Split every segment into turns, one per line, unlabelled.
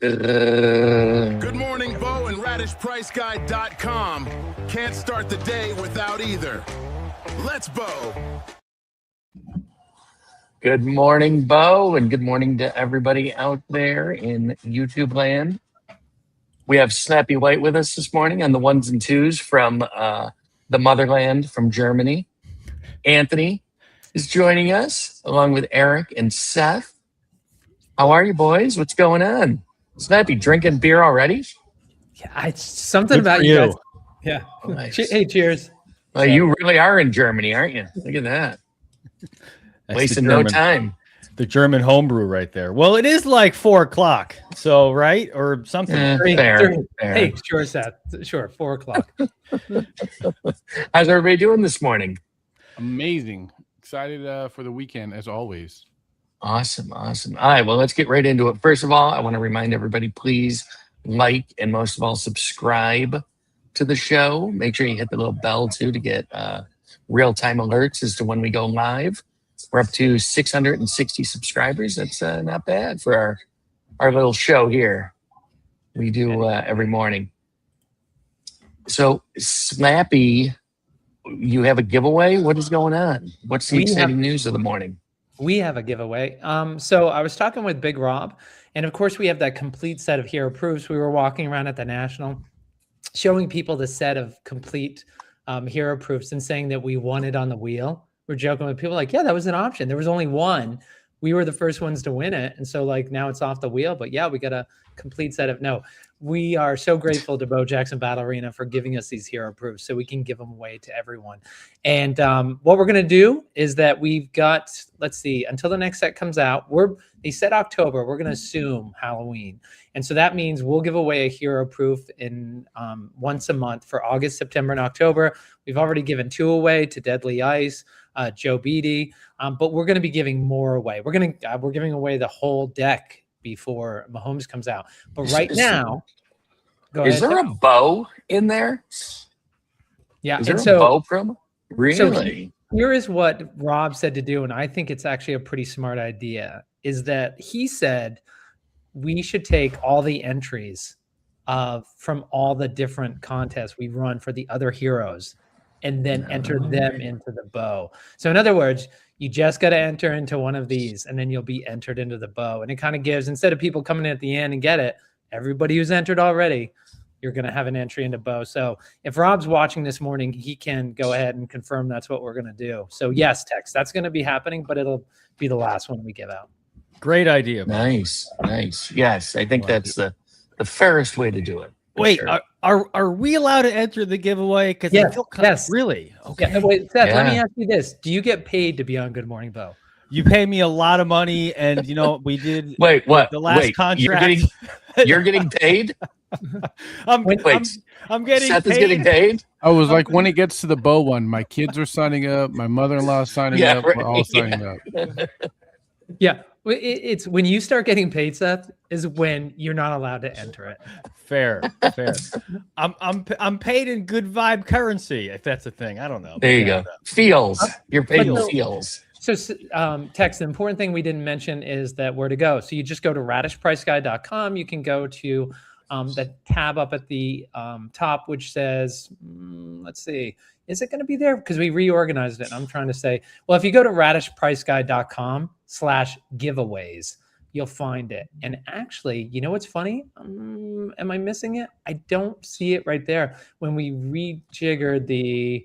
Good morning, Bo and RadishPriceGuide.com. Can't start the day without either. Let's Bo.
Good morning, Bo, and good morning to everybody out there in YouTube land. We have Snappy White with us this morning on the ones and twos from the motherland, from Germany. Anthony is joining us along with Eric and Seth. How are you, boys? What's going on? Snappy, drinking beer already?
Yeah, it's something
Good
about
for
you
you.
guys. Yeah.
Nice.
Hey, cheers.
Well, you really are in Germany, aren't you? Look at that.
That's
Wasting no time.
The German homebrew right there. Well, it is like 4 o'clock. So, right? Or something.
Fair.
Hey, sure, Seth. Sure, 4 o'clock.
How's everybody doing this morning?
Amazing. Excited for the weekend, as always.
Awesome. All right, well, let's get right into it. First of all, I want to remind everybody, please like and most of all, subscribe to the show. Make sure you hit the little bell, too, to get real-time alerts as to when we go live. We're up to 660 subscribers. That's not bad for our little show here. We do every morning. So, Snappy, you have a giveaway? What is going on? What's the exciting news of the morning?
We have a giveaway. So I was talking with Big Rob, and of course we have that complete set of hero proofs. We were walking around at the National showing people the set of complete hero proofs and saying that we won it on the wheel. We're joking with people like, yeah, that was an option. There was only one. We were the first ones to win it. And so like now it's off the wheel, but yeah, we got a complete set of, we are so grateful to Bo Jackson Battle Arena for giving us these hero proofs so we can give them away to everyone. And what we're going to do is that we've got, let's see, until the next set comes out, they said October, we're going to assume Halloween. And so that means we'll give away a hero proof in once a month for August, September, and October. We've already given 2 away to Deadly Ice, Joe Beatty, but we're going to be giving more away. We're giving away the whole deck before Mahomes comes out. But right now, go ahead.
Is there a Bo in there?
Yeah.
Is there a Bo promo? Really?
So here is what Rob said to do, and I think it's actually a pretty smart idea, is that he said we should take all the entries from all the different contests we've run for the other heroes and then enter them into the Bo. So in other words, you just got to enter into one of these and then you'll be entered into the Bo. And it kind of gives, instead of people coming in at the end and get it, everybody who's entered already, you're going to have an entry into Bo. So if Rob's watching this morning, he can go ahead and confirm that's what we're going to do. So yes, Tex, that's going to be happening, but it'll be the last one we give out.
Great idea.
Nice. Yes, I think that's the fairest way to do it.
Wait, sure. Are we allowed to enter the giveaway? Because
yes.
Really? Okay.
Yeah, wait, Seth, let me ask you this. Do you get paid to be on Good Morning Bo?
You pay me a lot of money, and we did.
Wait, what?
The last contract.
You're getting paid?
I'm getting
Seth
paid.
is getting paid?
I was like, when it gets to the Bo one, my kids are signing up, my mother-in-law is signing up, we're all signing up.
Yeah. It's when you start getting paid, Seth, is when you're not allowed to enter it.
Fair. I'm paid in good vibe currency, if that's a thing. I don't know.
There you go. Feels. You're paid in feels.
So, Tex, the important thing we didn't mention is that where to go. So you just go to RadishPriceGuide.com. You can go to the tab up at the top, which says, let's see, is it going to be there? Because we reorganized it. I'm trying to say, well, if you go to RadishPriceGuide.com/giveaways, you'll find it. And actually, you know what's funny? Am I missing it? I don't see it right there. When we rejiggered the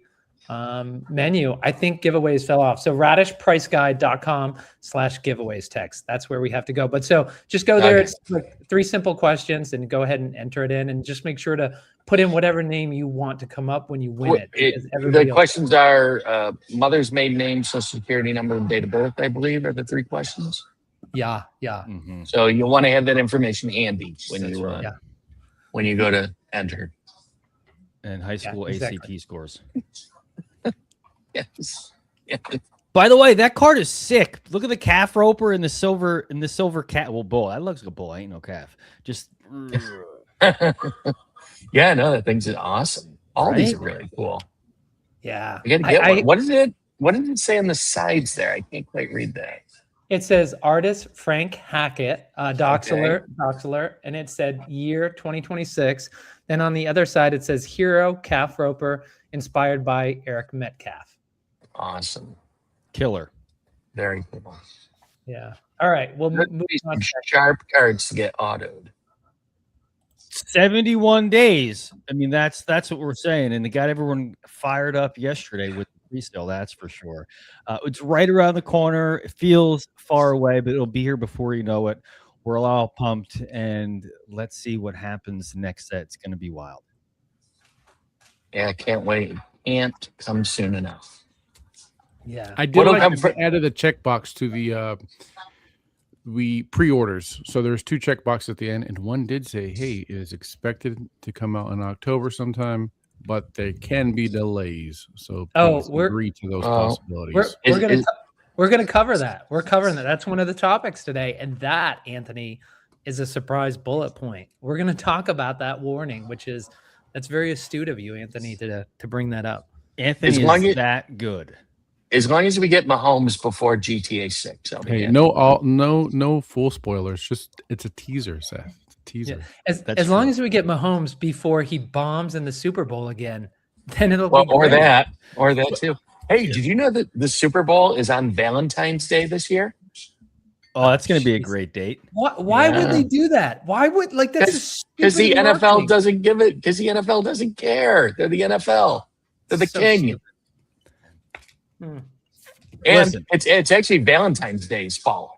menu, I think giveaways fell off. So RadishPriceGuide.com/giveaways text. That's where we have to go. But so just go there. Okay. It's like 3 simple questions and go ahead and enter it in, and just make sure to put in whatever name you want to come up when you win it.
The questions are mother's maiden name, social security number, and date of birth, I believe, are the 3 questions.
Yeah.
Mm-hmm.
So you'll want to have that information handy when you go to enter.
And high school ACT scores.
Yes.
By the way, that card is sick. Look at the calf roper and the silver cat. Well, bull. That looks like a bull. Ain't no calf. Just.
Yeah, no, that thing's awesome. All these are really cool.
Yeah.
I gotta get one. What did it say on the sides there? I can't quite read that.
It says artist Frank Hackett, Doxaler, and it said year 2026. Then on the other side, it says hero calf roper inspired by Eric Metcalf.
Awesome.
Killer.
Very cool.
Yeah. All right. Well,
There'd
moving
be
on.
some sharp cards to get autoed.
71 days. I mean, that's what we're saying, and it got everyone fired up yesterday with the pre-sale. That's for sure. It's right around the corner. It feels far away, but it'll be here before you know it. We're all pumped, and let's see what happens next set. It's going to be wild.
Yeah, I can't wait. Can't come soon enough.
Yeah.
I did
What'll
like
come
that
fir-
they added a checkbox to the pre-orders. So there's 2 checkboxes at the end, and one did say, "Hey, it is expected to come out in October sometime, but there can be delays." So please agree to those possibilities.
We're gonna cover that. We're covering that. That's one of the topics today, and that, Anthony, is a surprise bullet point. We're gonna talk about that warning, that's very astute of you, Anthony, to bring that up.
Anthony is that good.
As long as we get Mahomes before GTA 6.
Hey, no full spoilers. Just it's a teaser, Seth. It's a teaser.
Yeah. As long as we get Mahomes before he bombs in the Super Bowl again, then it'll be
or
great.
that too. Hey, did you know that the Super Bowl is on Valentine's Day this year?
Oh, that's going to be a great date.
Why would they do that? Why would that's
because the NFL doesn't give it? Because the NFL doesn't care. They're the NFL. They're the king. And
Listen.
it's actually Valentine's Day's fault.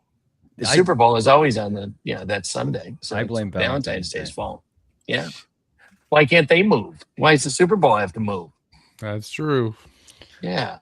The Super Bowl is always on that Sunday. So
I blame
Valentine's Day's fault. Yeah. Why can't they move? Why does the Super Bowl have to move?
That's true.
Yeah.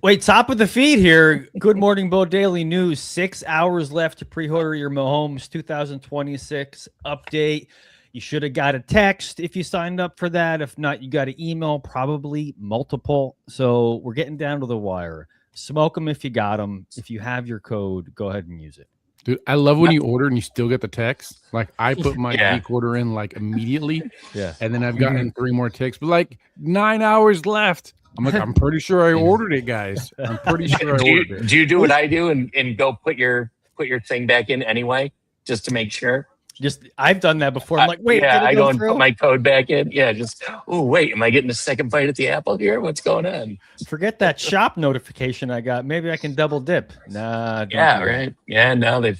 Wait, top of the feed here. Good Morning Bo Daily News. 6 hours left to pre-order your Mahomes 2026 update. You should have got a text if you signed up for that. If not, you got an email, probably multiple. So we're getting down to the wire. Smoke them if you got them. If you have your code, go ahead and use it.
Dude, I love when you order and you still get the text. Like I put my geek order in like immediately.
Yeah.
And then I've gotten 3 more texts, but like 9 hours left. I'm like, I'm pretty sure I ordered it, guys. I'm pretty sure I ordered it.
Do you do what I do and go put your thing back in anyway, just to make sure?
I've done that before. I'm like, wait,
I go and put my code back in. Yeah, wait, am I getting a second bite at the apple here? What's going on?
Forget that shop notification I got. Maybe I can double dip. Nah.
Yeah, right. Yeah, no, they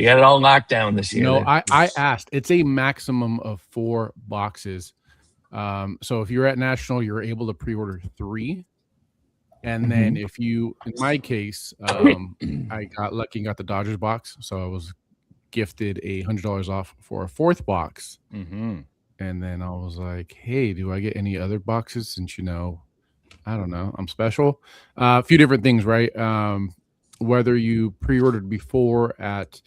got it all locked down this year.
No, I asked. It's a maximum of 4 boxes. So if you're at National, you're able to pre-order 3. And then if you, in my case, I got lucky and got the Dodgers box. So I was gifted $100 off for a 4th box. And then I was like, hey, do I get any other boxes? Since, I don't know, I'm special. A few different things, right? Whether you pre-ordered before at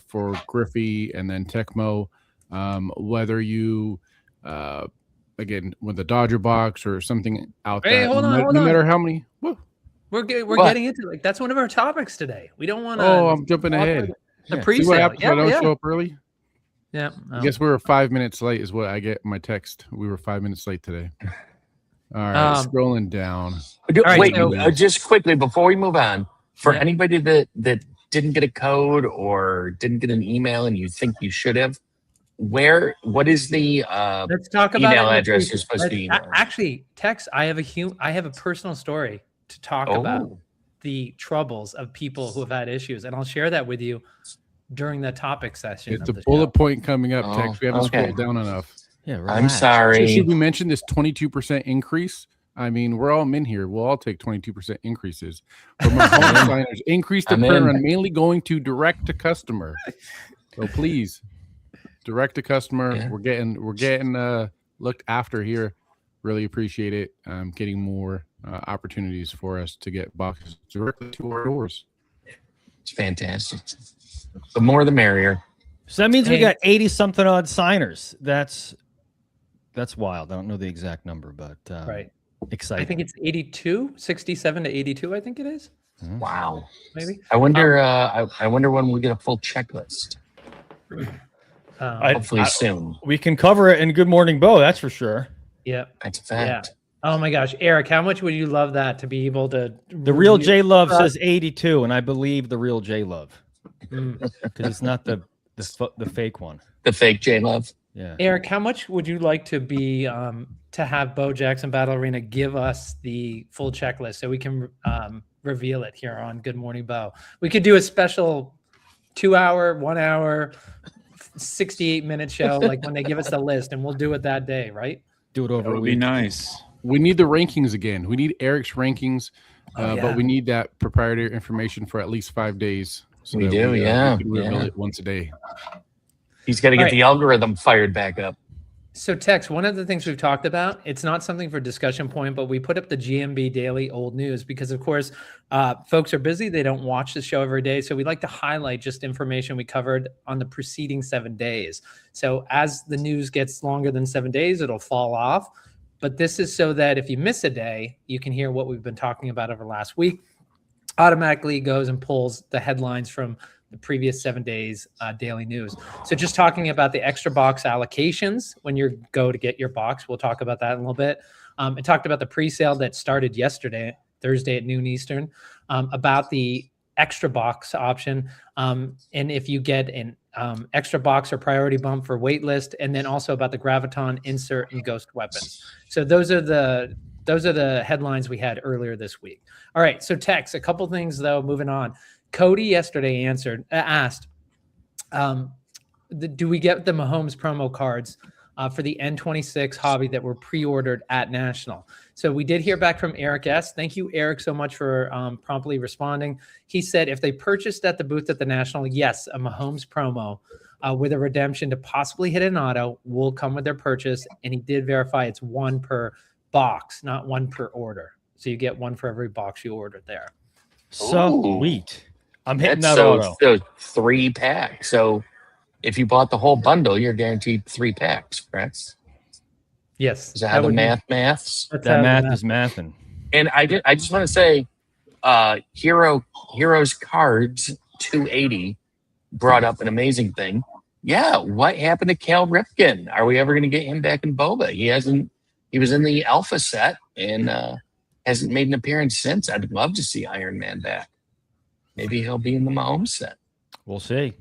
for Griffey and then Tecmo, whether you again with the Dodger box or something out there.
Hold on.
No matter how many.
We're getting into that's one of our topics today. We don't want to.
Oh, I'm jumping ahead.
The
See
pre-sale.
what happens when I don't show up early?
Yeah.
I guess we were 5 minutes late is what I get my text. We were 5 minutes late today. All right, scrolling down.
Wait, just quickly before we move on, for anybody that didn't get a code or didn't get an email and you think you should have, what is the
let's talk about
email address you're supposed to email?
Actually, Tex, I have a personal story to talk about the troubles of people who have had issues, and I'll share that with you during the topic session.
It's a bullet point coming up, Tex. We haven't scrolled down enough.
Yeah, relax.
I'm sorry.
Should we mention this 22% increase? I mean, we're all men here. We'll all take 22% increases. For my home signers, increase the prayer on mainly going to direct to customer. So please, direct to customer. Yeah. We're getting looked after here. Really appreciate it. Getting more opportunities for us to get boxes directly to our doors.
It's fantastic. The more the merrier.
So that means we got 80 something odd signers. That's wild. I don't know the exact number, but
right.
Exciting.
I think it's 82, 67 to 82. I think it is.
Wow.
Maybe.
I wonder. I wonder when we get a full checklist. Hopefully soon.
We can cover it in Good Morning Bo. That's for sure.
Yeah,
that's a fact.
Oh my gosh, Eric, how much would you love that to be able to?
The real
review-
J Love says 82, and I believe the real J Love
Mm.
because it's not the fake one.
The fake J Love.
Yeah.
Eric, how much would you like to be to have Bo Jackson Battle Arena give us the full checklist so we can reveal it here on Good Morning Bo? We could do a special 2-hour, 1 hour, 68-minute show like when they give us the list, and we'll do it that day, right?
Do it
That
over a
would be
week.
nice.
We need the rankings again. We need Eric's rankings,
Oh, yeah.
but we need that proprietary information for at least 5 days. So
We
that
do, yeah,
we can reveal
yeah.
it once a day.
He's got to get
All right.
the algorithm fired back up.
So, Tex, one of the things we've talked about, it's not something for discussion point, but we put up the GMB Daily Old News because, of course, folks are busy. They don't watch the show every day. So we like to highlight just information we covered on the preceding 7 days. So as the news gets longer than 7 days, it'll fall off. But this is so that if you miss a day, you can hear what we've been talking about over the last week. Automatically goes and pulls the headlines from the previous 7 days daily news. So just talking about the extra box allocations when you go to get your box, we'll talk about that in a little bit. It talked about the pre-sale that started yesterday, Thursday at noon Eastern, about the extra box option. And if you get an extra box or priority bump for waitlist, and then also about the Graviton insert and ghost weapons. So those are the headlines we had earlier this week. All right, so Tex, a couple things though, moving on. Cody yesterday asked, do we get the Mahomes promo cards for the N26 hobby that were pre-ordered at National? So we did hear back from Eric S. Thank you, Eric, so much for promptly responding. He said if they purchased at the booth at the National, yes, a Mahomes promo with a redemption to possibly hit an auto will come with their purchase. And he did verify it's one per box, not one per order. So you get one for every box you ordered there.
Sweet. I'm hitting
That's
that auto.
so 3 packs. So if you bought the whole bundle, you're guaranteed 3 packs, correct?
Yes.
Is that how the
would be-
maths?
that's
That
how the
math is mathing.
And I just want to say, Heroes Cards 280 brought up an amazing thing. Yeah, what happened to Cal Ripken? Are we ever going to get him back in Boba? He was in the Alpha set and hasn't made an appearance since. I'd love to see Iron Man back. Maybe he'll be in the Mahomes set.
We'll see.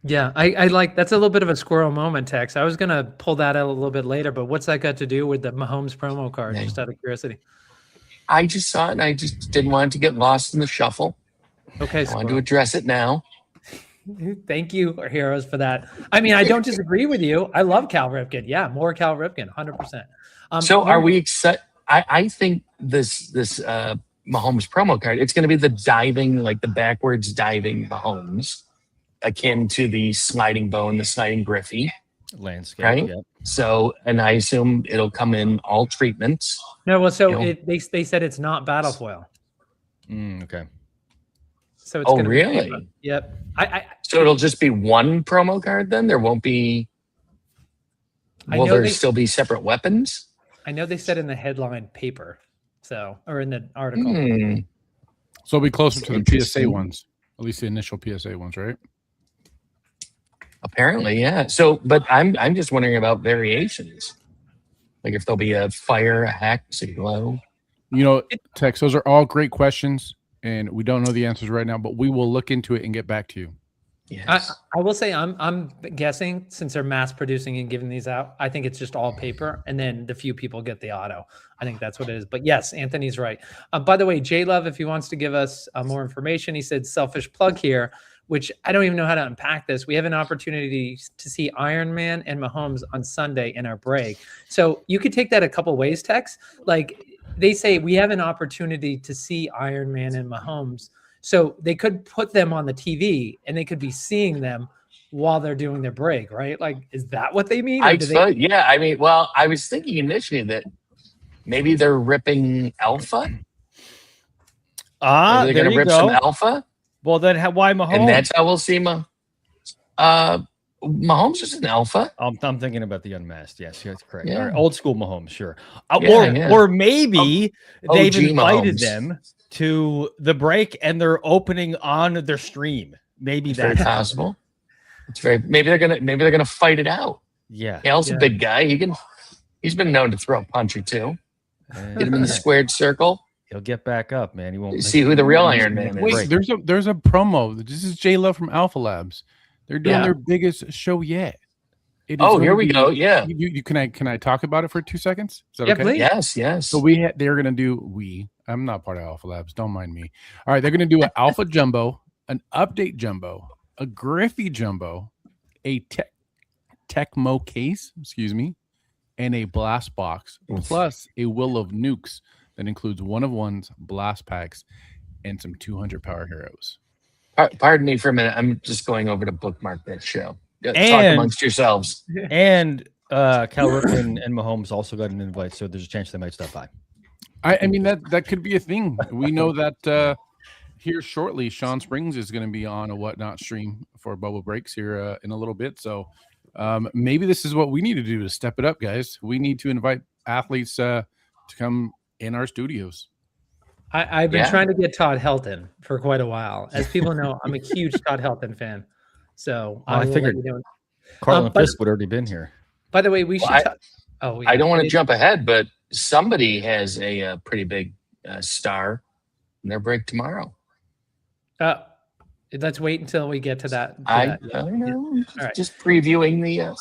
Yeah, I like that's a little bit of a squirrel moment, Tex. I was gonna pull that out a little bit later, but what's that got to do with the Mahomes promo card?
Yeah.
Just out of curiosity.
I just saw it and I just didn't want it to get lost in the shuffle.
Okay,
I wanted to
squirrel.
address it now.
Thank you, Heroes, for that. I mean, I don't disagree with you. I love Cal Ripken. Yeah, more Cal Ripken, 100%.
So are we excited? I think this Mahomes promo card, it's going to be the diving, like the backwards diving Mahomes, akin to the sliding bone, the sliding Griffey.
Landscape.
Right?
Yep.
So, and I assume it'll come in all treatments.
No, well, so
You know.
they said it's not battle foil.
Okay.
So it's
Oh,
gonna be
really?
paper. Yep. I
So it'll just be one promo card then? There won't be.
I
Will
know
there
they-
still be separate weapons?
know they said in the headline paper, so or in the article.
So it'll be closer to the PSA
Interesting.
ones, at least the initial PSA ones, right?
Apparently, yeah. So, but I'm just wondering about variations. Like if there'll be a fire, a hex, a glow.
You know, Tex, those are all great questions, and we don't know the answers right now, but we will look into it and get back to you.
Yes.
I will say I'm guessing since they're mass producing and giving these out, I think it's just all paper, and then the few people get the auto. I think that's what it is. But yes, Anthony's right. By the way, J Love, if he wants to give us more information, he said selfish plug here, which I don't even know how to unpack this. We have an opportunity to see Iron Man and Mahomes on Sunday in our break. So you could take that a couple ways, Tex. Like they say, we have an opportunity to see Iron Man and Mahomes. So they could put them on the TV and they could be seeing them while they're doing their break, right? Like, is that what they mean? Or do they-
Yeah. I mean, well, I was thinking initially that maybe they're ripping Alpha. Are they
There
going to
you
rip
go.
some Alpha?
Well, then why Mahomes?
And that's how we'll see Mahomes is an Alpha.
I'm thinking about the unmasked. Yes, that's correct.
Yeah.
All right, old school Mahomes, sure.
Yeah.
Or maybe they've
OG
invited
Mahomes.
them to the break and they're opening on their stream. Maybe
It's very
that's
possible. Maybe they're gonna fight it out.
yeah.
Cal's
Yeah.
a big guy. He can He's been known to throw a punch or two.
And
Get him in the squared circle.
he'll get back up, man. He won't
See who the real Iron Man is.
Wait, there's a promo. This is J Love from Alpha Labs. They're doing
Yeah.
their biggest show yet. It is
Oh,
gonna
here we
be-
go. Yeah.
Can I talk about it for 2 seconds? Is that
Yeah,
okay?
please.
Yes.
So they're gonna do I'm not part of Alpha Labs. Don't mind me. All right, they're gonna do an Alpha Jumbo, an Update Jumbo, a Griffey Jumbo, a Tecmo case, and a blast box,
Oof.
plus a Will of Nukes that includes 1-of-1s, blast packs, and some 200 power heroes.
Pardon me for a minute. I'm just going over to bookmark that show. Talk
And-
amongst yourselves.
And Cal Ripken and Mahomes also got an invite, so there's a chance they might stop by.
I mean that could be a thing. We know that here shortly, Sean Springs is going to be on a Whatnot stream for Bubble Breaks here in a little bit. So maybe this is what we need to do to step it up, guys. We need to invite athletes to come in our studios.
I've been
Yeah.
trying to get Todd Helton for quite a while. As people know, I'm a huge Todd Helton fan. So
I
will
figured-
let you know.
Carlin
but-
Fisk would already been here.
By the way, we should.
Well, I don't want to jump ahead, but somebody has a pretty big star in their break tomorrow.
Let's wait until we get to that.
I know.
All right.
Just previewing the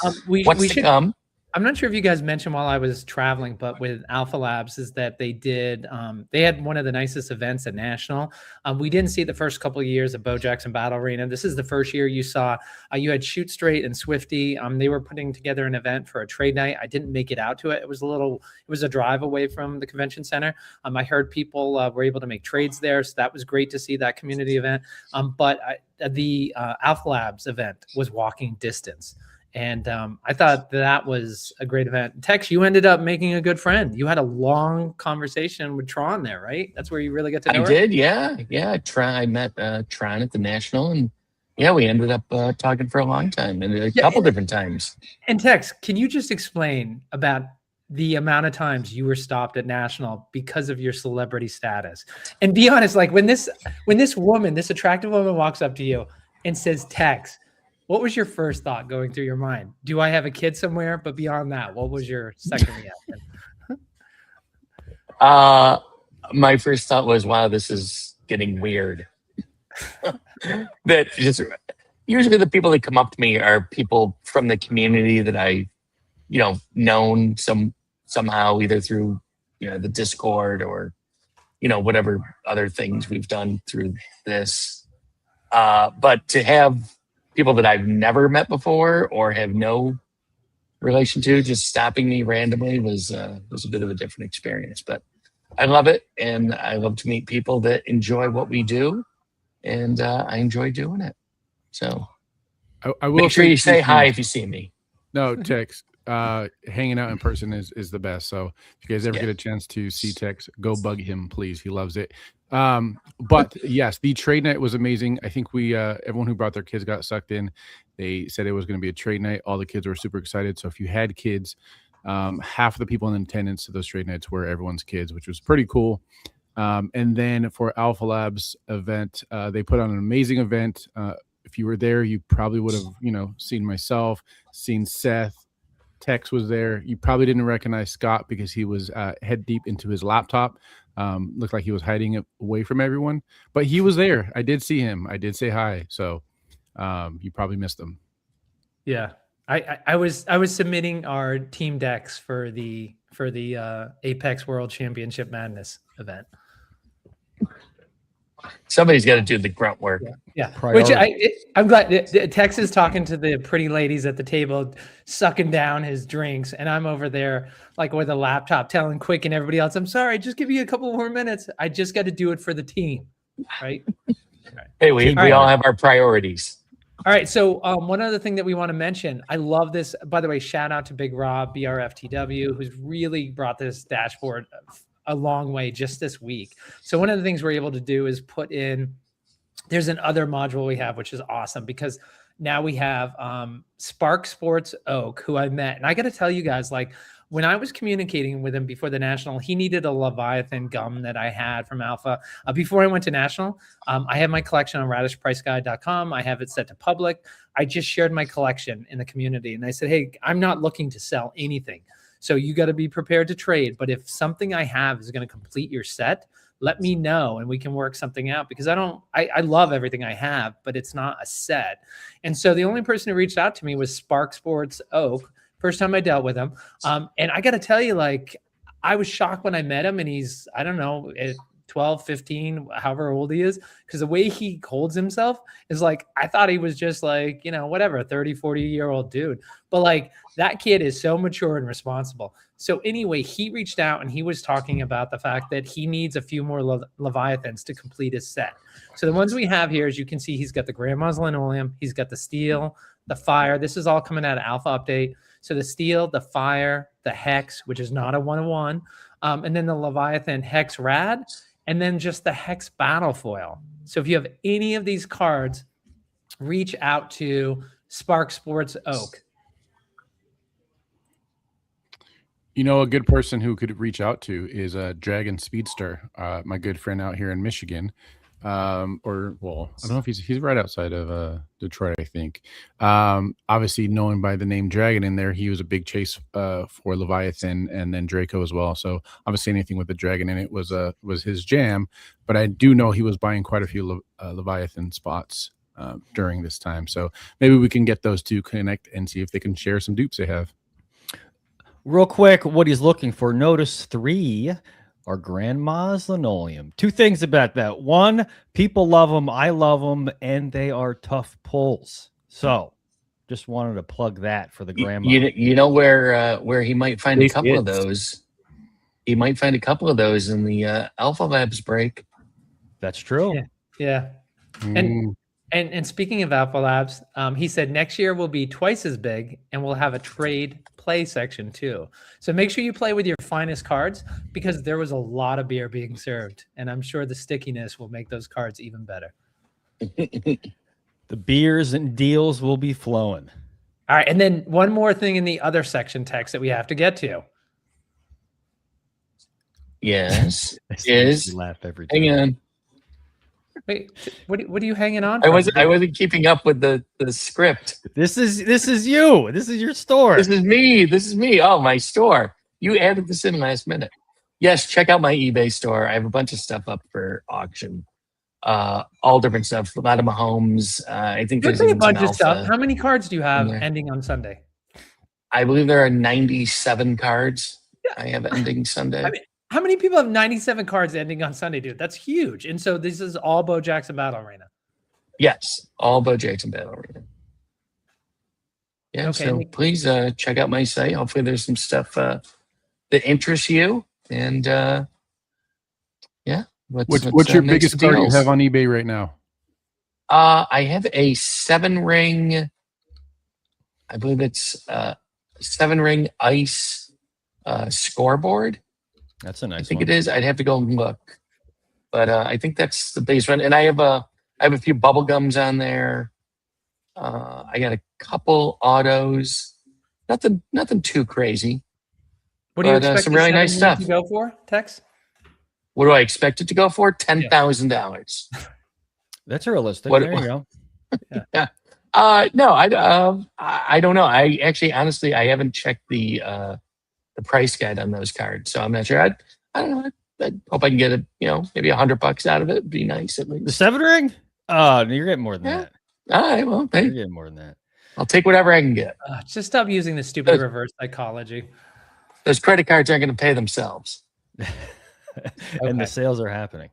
what's
we
to
should.
come.
I'm not sure if you guys mentioned while I was traveling, but with Alpha Labs is that they did, they had one of the nicest events at National. We didn't see it the first couple of years of Bo Jackson Battle Arena. This is the first year you saw, you had Shoot Straight and Swifty. They were putting together an event for a trade night. I didn't make it out to it. It was a drive away from the convention center. I heard people were able to make trades there. So that was great to see that community event. But the Alpha Labs event was walking distance. And I thought that was a great event. Tex, you ended up making a good friend. You had a long conversation with Tron there, right? That's where you really get to know
I
her?
did, yeah. I met Tron at the National, and yeah, we ended up talking for a long time and a couple different times.
And Tex, can you just explain about the amount of times you were stopped at National because of your celebrity status? And be honest, like when this woman, this attractive woman walks up to you and says, Tex, what was your first thought going through your mind? Do I have a kid somewhere? But beyond that, what was your second reaction?
My first thought was, wow, this is getting weird. That just usually the people that come up to me are people from the community that I, known somehow either through the Discord or whatever other things we've done through this. But to have people that I've never met before or have no relation to just stopping me randomly was a bit of a different experience. But I love it, and I love to meet people that enjoy what we do, and I enjoy doing it. So
I will
make sure you say
two
hi
things.
if you see me.
No, Tex. Hanging out in person is the best. So if you guys ever
Yeah.
get a chance to see Tex, go bug him, please. He loves it. But yes, the trade night was amazing. I think we everyone who brought their kids got sucked in. They said it was going to be a trade night. All the kids were super excited. So if you had kids, half of the people in attendance to those trade nights were everyone's kids, which was pretty cool. And then for Alpha Labs event, they put on an amazing event. If you were there, you probably would have, seen myself, seen Seth. Tex was there. You probably didn't recognize Scott because he was head deep into his laptop. Looked like he was hiding it away from everyone, but he was there. I did see him. I did say hi. So you probably missed him.
Yeah. I was submitting our team decks for the Apex World Championship Madness event.
Somebody's got to do the grunt work.
Yeah,
Priority.
which I'm glad Tex is talking to the pretty ladies at the table, sucking down his drinks, and I'm over there like with a laptop telling Quick and everybody else, I'm sorry, just give me a couple more minutes. I just got to do it for the team, right?
Hey, we
right.
all have our priorities.
All right. So one other thing that we want to mention, I love this. By the way, shout out to Big Rob, BRFTW, who's really brought this dashboard a long way just this week. So one of the things we're able to do is put in, there's an other module we have, which is awesome because now we have Spark Sports Oak, who I met. And I got to tell you guys, like when I was communicating with him before the National, he needed a Leviathan gum that I had from Alpha. Before I went to National, I have my collection on radishpriceguide.com. I have it set to public. I just shared my collection in the community. And I said, hey, I'm not looking to sell anything. So you got to be prepared to trade. But if something I have is going to complete your set, let me know and we can work something out, because I love everything I have, but it's not a set. And so the only person who reached out to me was Spark Sports Oak. First time I dealt with him. And I got to tell you, like, I was shocked when I met him, and he's, I don't know, 12, 15, however old he is, because the way he holds himself is like, I thought he was just like, you know, whatever, 30, 40-year-old dude. But like, that kid is so mature and responsible. So anyway, he reached out and he was talking about the fact that he needs a few more Leviathans to complete his set. So the ones we have here, as you can see, he's got the Grandma's Linoleum, he's got the Steel, the Fire. This is all coming out of Alpha Update. So the Steel, the Fire, the Hex, which is not a 101, and then the Leviathan Hex Rad, and then just the Hex Battle Foil. So if you have any of these cards, reach out to Spark Sports Oak.
You know, a good person who could reach out to is Dragon Speedster, my good friend out here in Michigan. Or, well, I don't know if he's right outside of Detroit, I think. Obviously, known by the name Dragon in there, he was a big chase for Leviathan and then Draco as well. So obviously, anything with the Dragon in it was his jam. But I do know he was buying quite a few Leviathan spots during this time. So maybe we can get those two connect and see if they can share some dupes they have.
Real quick, what he's looking for. Notice 3 are Grandma's Linoleum. 2 things about that. 1, people love them. I love them, and they are tough pulls. So, just wanted to plug that for the grandma.
You know where he might find a couple of those. He might find a couple of those in the Alpha Labs break.
That's true.
Yeah. And speaking of Alpha Labs, he said next year will be twice as big, and we'll have a trade play section too. So make sure you play with your finest cards, because there was a lot of beer being served, and I'm sure the stickiness will make those cards even better.
The beers and deals will be flowing.
All right, and then one more thing in the other section text that we have to get to.
Yes, is
laugh every time.
hang on.
Wait, what are you hanging on?
I wasn't keeping up with the script.
This is you. This is your store.
This is me. Oh, my store. You added this in last minute. Yes, check out my eBay store. I have a bunch of stuff up for auction. All different stuff. A lot of Mahomes. I think there's
a
even
bunch
some
of stuff.
Alpha
How many cards do you have
in there.
ending on Sunday?
I believe there are 97 cards. I have ending Sunday.
I mean, how many people have 97 cards ending on Sunday, dude? That's huge. And so this is all Bo Jackson Battle Arena.
Yes, all Bo Jackson Battle Arena. Yeah,
Okay.
so please check out my site. Hopefully there's some stuff that interests you. And yeah.
What's your biggest card you have on eBay right now?
I have a 7-ring, I believe it's 7-ring ice scoreboard.
That's a nice
I think
one.
it is. I'd have to go and look. But I think that's the base one. And I have a few bubble gums on there. I got a couple autos. Nothing too crazy.
What do you
But,
expect
some
the
really nice
7
stuff.
to go for, Tex?
What do I expect it to go for? $10,000.
That's realistic.
What-
There you go.
No, I don't know. I actually, honestly, I haven't checked the price guide on those cards, so I'm not sure. I don't know. I hope I can get maybe $100 out of it. It'd be nice at
The
least.
7-ring? Oh, you're getting more than
Yeah.
that.
All right, well,
You're
hey,
getting more than that.
I'll take whatever I can get.
Just stop using the stupid reverse psychology.
Those credit cards aren't going to pay themselves.
And the
Okay.
sales are happening.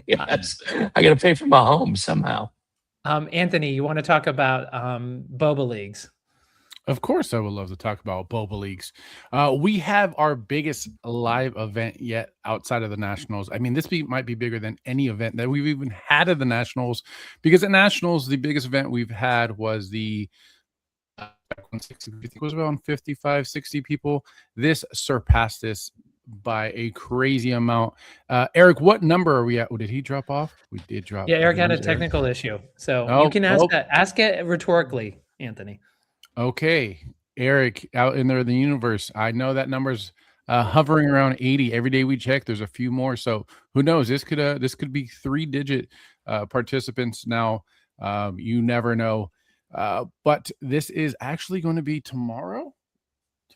Yes, I got to pay for my home somehow.
Anthony, you want to talk about Boba Leagues?
Of course, I would love to talk about Boba Leagues. We have our biggest live event yet outside of the Nationals. I mean, this might be bigger than any event that we've even had at the Nationals, because at Nationals, the biggest event we've had was the I think it was around 55, 60 people. This surpassed this by a crazy amount. Eric, what number are we at? Oh, did he drop off? We did drop.
Yeah, Eric had a
Eric.
technical issue. So
Oh,
you can ask it rhetorically, Anthony.
Okay, Eric, out in there in the universe, I know that number's hovering around 80. Every day we check, there's a few more. So who knows? This could be 3-digit participants now. You never know. But this is actually going to be tomorrow.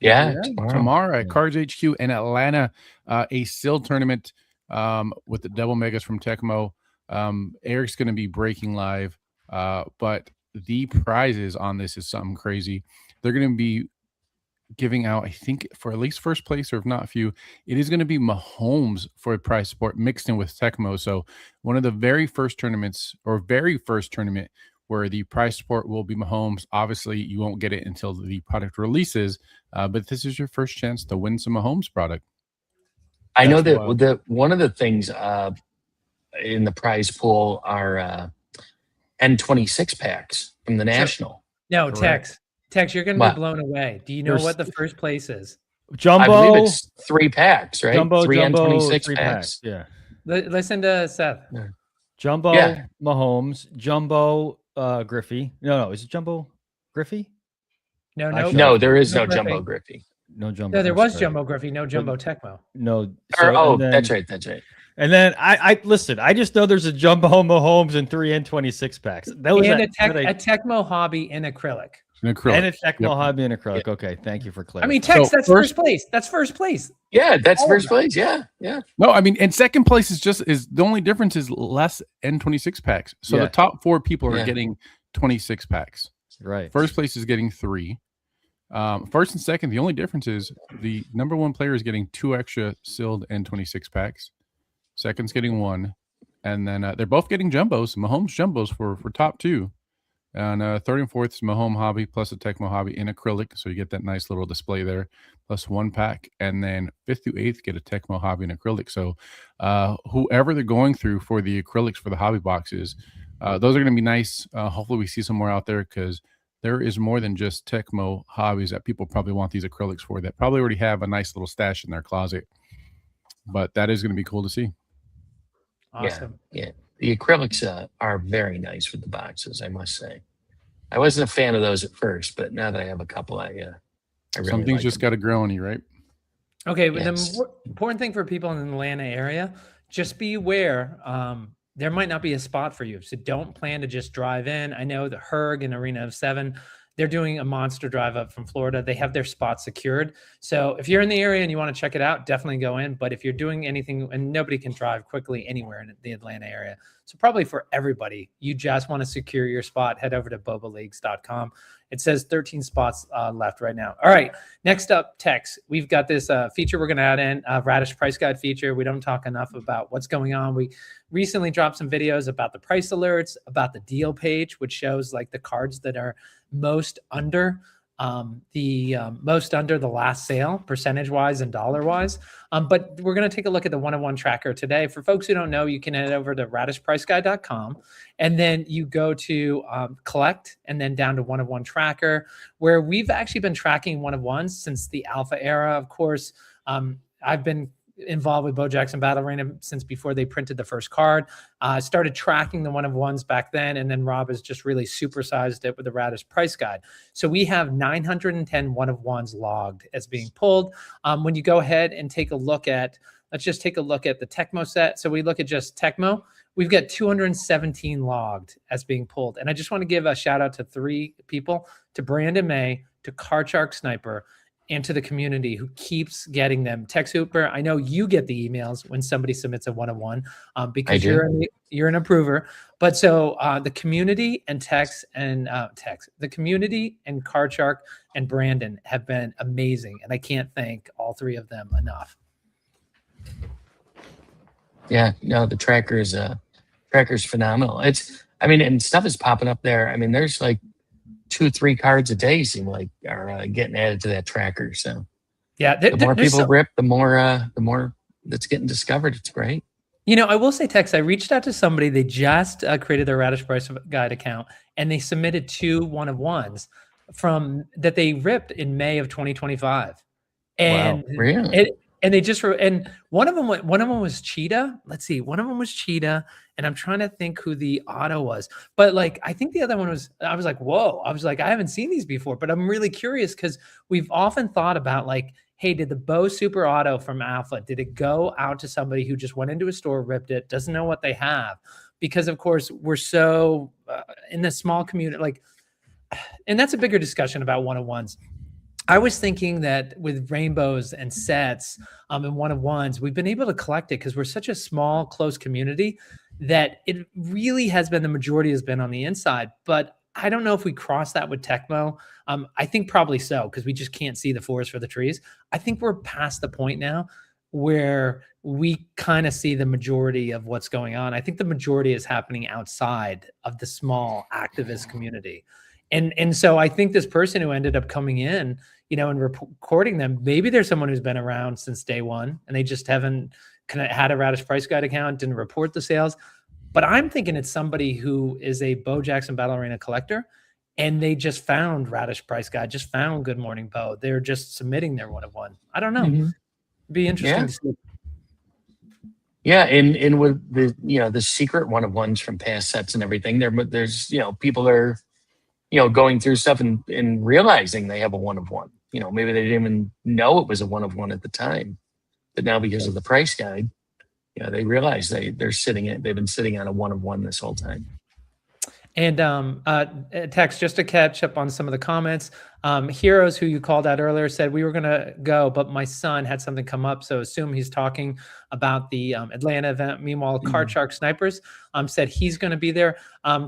Yeah,
tomorrow at Cards HQ in Atlanta, a SIL tournament with the double megas from Tecmo. Eric's going to be breaking live, but the prizes on this is something crazy. They're going to be giving out, I think, for at least first place, or if not a few, it is going to be Mahomes for a prize support mixed in with Tecmo. So one of the very first tournament where the prize support will be Mahomes. Obviously, you won't get it until the product releases, but this is your first chance to win some Mahomes product.
I know that one of the things in the prize pool are N26 packs from the National.
No, Tex, you're going to be blown away. Do you know what the first place is?
Jumbo.
I believe it's 3 packs, right?
Jumbo,
3 N26
3
packs.
Yeah.
Listen to Seth.
Yeah.
Jumbo, Mahomes, Jumbo, Griffey. No, is it Jumbo Griffey?
No,
there is no Jumbo Griffey.
No Jumbo.
No, there was Jumbo Griffey, no Jumbo Tecmo.
No.
That's right.
And then I listen. I just know there's a Jumbo Mahomes and 3 N26 packs. That was
a Tecmo Hobby in acrylic.
And a Tecmo Hobby in acrylic. Yeah. Okay, thank you for clarifying.
I mean, Tex, that's first place. That's first place.
Yeah, that's first place. Yeah.
No, I mean, and second place is the only difference is less N26 packs. So the top 4 people are getting 26 packs.
Right.
First place is getting 3. First and second, the only difference is the number 1 player is getting 2 extra sealed N26 packs. Second's getting 1, and then they're both getting jumbos, Mahomes jumbos for top 2. And third and fourth is Mahomes Hobby plus a Tecmo Hobby in acrylic, so you get that nice little display there, plus 1 pack. And then 5th through 8th get a Tecmo Hobby in acrylic. So whoever they're going through for the acrylics for the hobby boxes, those are going to be nice. Hopefully we see some more out there, because there is more than just Tecmo Hobbies that people probably want these acrylics for, that probably already have a nice little stash in their closet. But that is going to be cool to see.
Awesome.
Yeah. The acrylics are very nice with the boxes, I must say. I wasn't a fan of those at first, but now that I have a couple, I really
some things
like
just got to grow on you, right?
Okay, but the important thing for people in the Atlanta area, just be aware, there might not be a spot for you. So don't plan to just drive in. I know the Herg and Arena of 7, they're doing a monster drive up from Florida. They have their spot secured. So if you're in the area and you want to check it out, definitely go in. But if you're doing anything, and nobody can drive quickly anywhere in the Atlanta area, so probably for everybody, you just want to secure your spot, head over to bobaleagues.com. It says 13 spots left right now. All right, next up, Tex. We've got this feature we're going to add in, Radish Price Guide feature. We don't talk enough about what's going on. We recently dropped some videos about the price alerts, about the deal page, which shows like the cards that are most under the last sale, percentage-wise and dollar-wise. But we're going to take a look at the one-on-one tracker today. For folks who don't know, you can head over to radishpriceguide.com, and then you go to collect, and then down to one-on-one tracker, where we've actually been tracking one-on-ones since the alpha era. Of course, I've been involved with Bo Jackson Battle Arena since before they printed the first card. Started tracking the one-of-ones back then, and then Rob has just really supersized it with the Radish Price Guide. So we have 910 one-of-ones logged as being pulled. When you go ahead and take a look at, let's just take a look at the Tecmo set. So we look at just Tecmo. We've got 217 logged as being pulled. And I just want to give a shout out to 3 people, to Brandon May, to Card Shark Sniper, and to the community who keeps getting them. Tex Hooper, I know you get the emails when somebody submits a one-on-one because you're an approver. But so the community and the community and Card Shark and Brandon have been amazing, and I can't thank all 3 of them enough.
Yeah, no, the tracker's phenomenal. And stuff is popping up there. I mean, there's like 2-3 cards a day seem like are getting added to that tracker. So
yeah,
the more people rip, the more that's getting discovered. It's great.
You know, I will say, Tex, I reached out to somebody. They just created their Radish Price Guide account, and they submitted 2 one-of-ones from that they ripped in May of 2025. And
wow, really?
And they just and one of them was Cheetah. Let's see, one of them was Cheetah, and I'm trying to think who the auto was. But like, I think the other one was. I was like, whoa! I was like, I haven't seen these before, but I'm really curious because we've often thought about like, hey, did the Bo Super Auto from Alpha, did it go out to somebody who just went into a store, ripped it, doesn't know what they have? Because of course we're so in the small community, like, and that's a bigger discussion about one-on-ones. I was thinking that with rainbows and sets and one of ones, we've been able to collect it because we're such a small, close community that it really has been, the majority has been on the inside. But I don't know if we cross that with Tecmo. I think probably so, because we just can't see the forest for the trees. I think we're past the point now where we kind of see the majority of what's going on. I think the majority is happening outside of the small activist community. And so I think this person who ended up coming in, and recording them, maybe there's someone who's been around since day one and they just haven't had a Radish Price Guide account, didn't report the sales. But I'm thinking it's somebody who is a Bo Jackson Battle Arena collector and they just found Radish Price Guide, just found Good Morning Bo. They're just submitting their one of one. I don't know.
Mhm.
Be interesting to see.
Yeah, and with the secret one of ones from past sets and everything, there's people are going through stuff and realizing they have a one of one. Maybe they didn't even know it was a one of one at the time, but now because of the price guide, they realize they've been sitting on a one of one this whole time.
And Tex, just to catch up on some of the comments, Heroes, who you called out earlier, said we were going to go, but my son had something come up, so assume he's talking about the Atlanta event. Meanwhile, Card Shark Snipers said he's going to be there.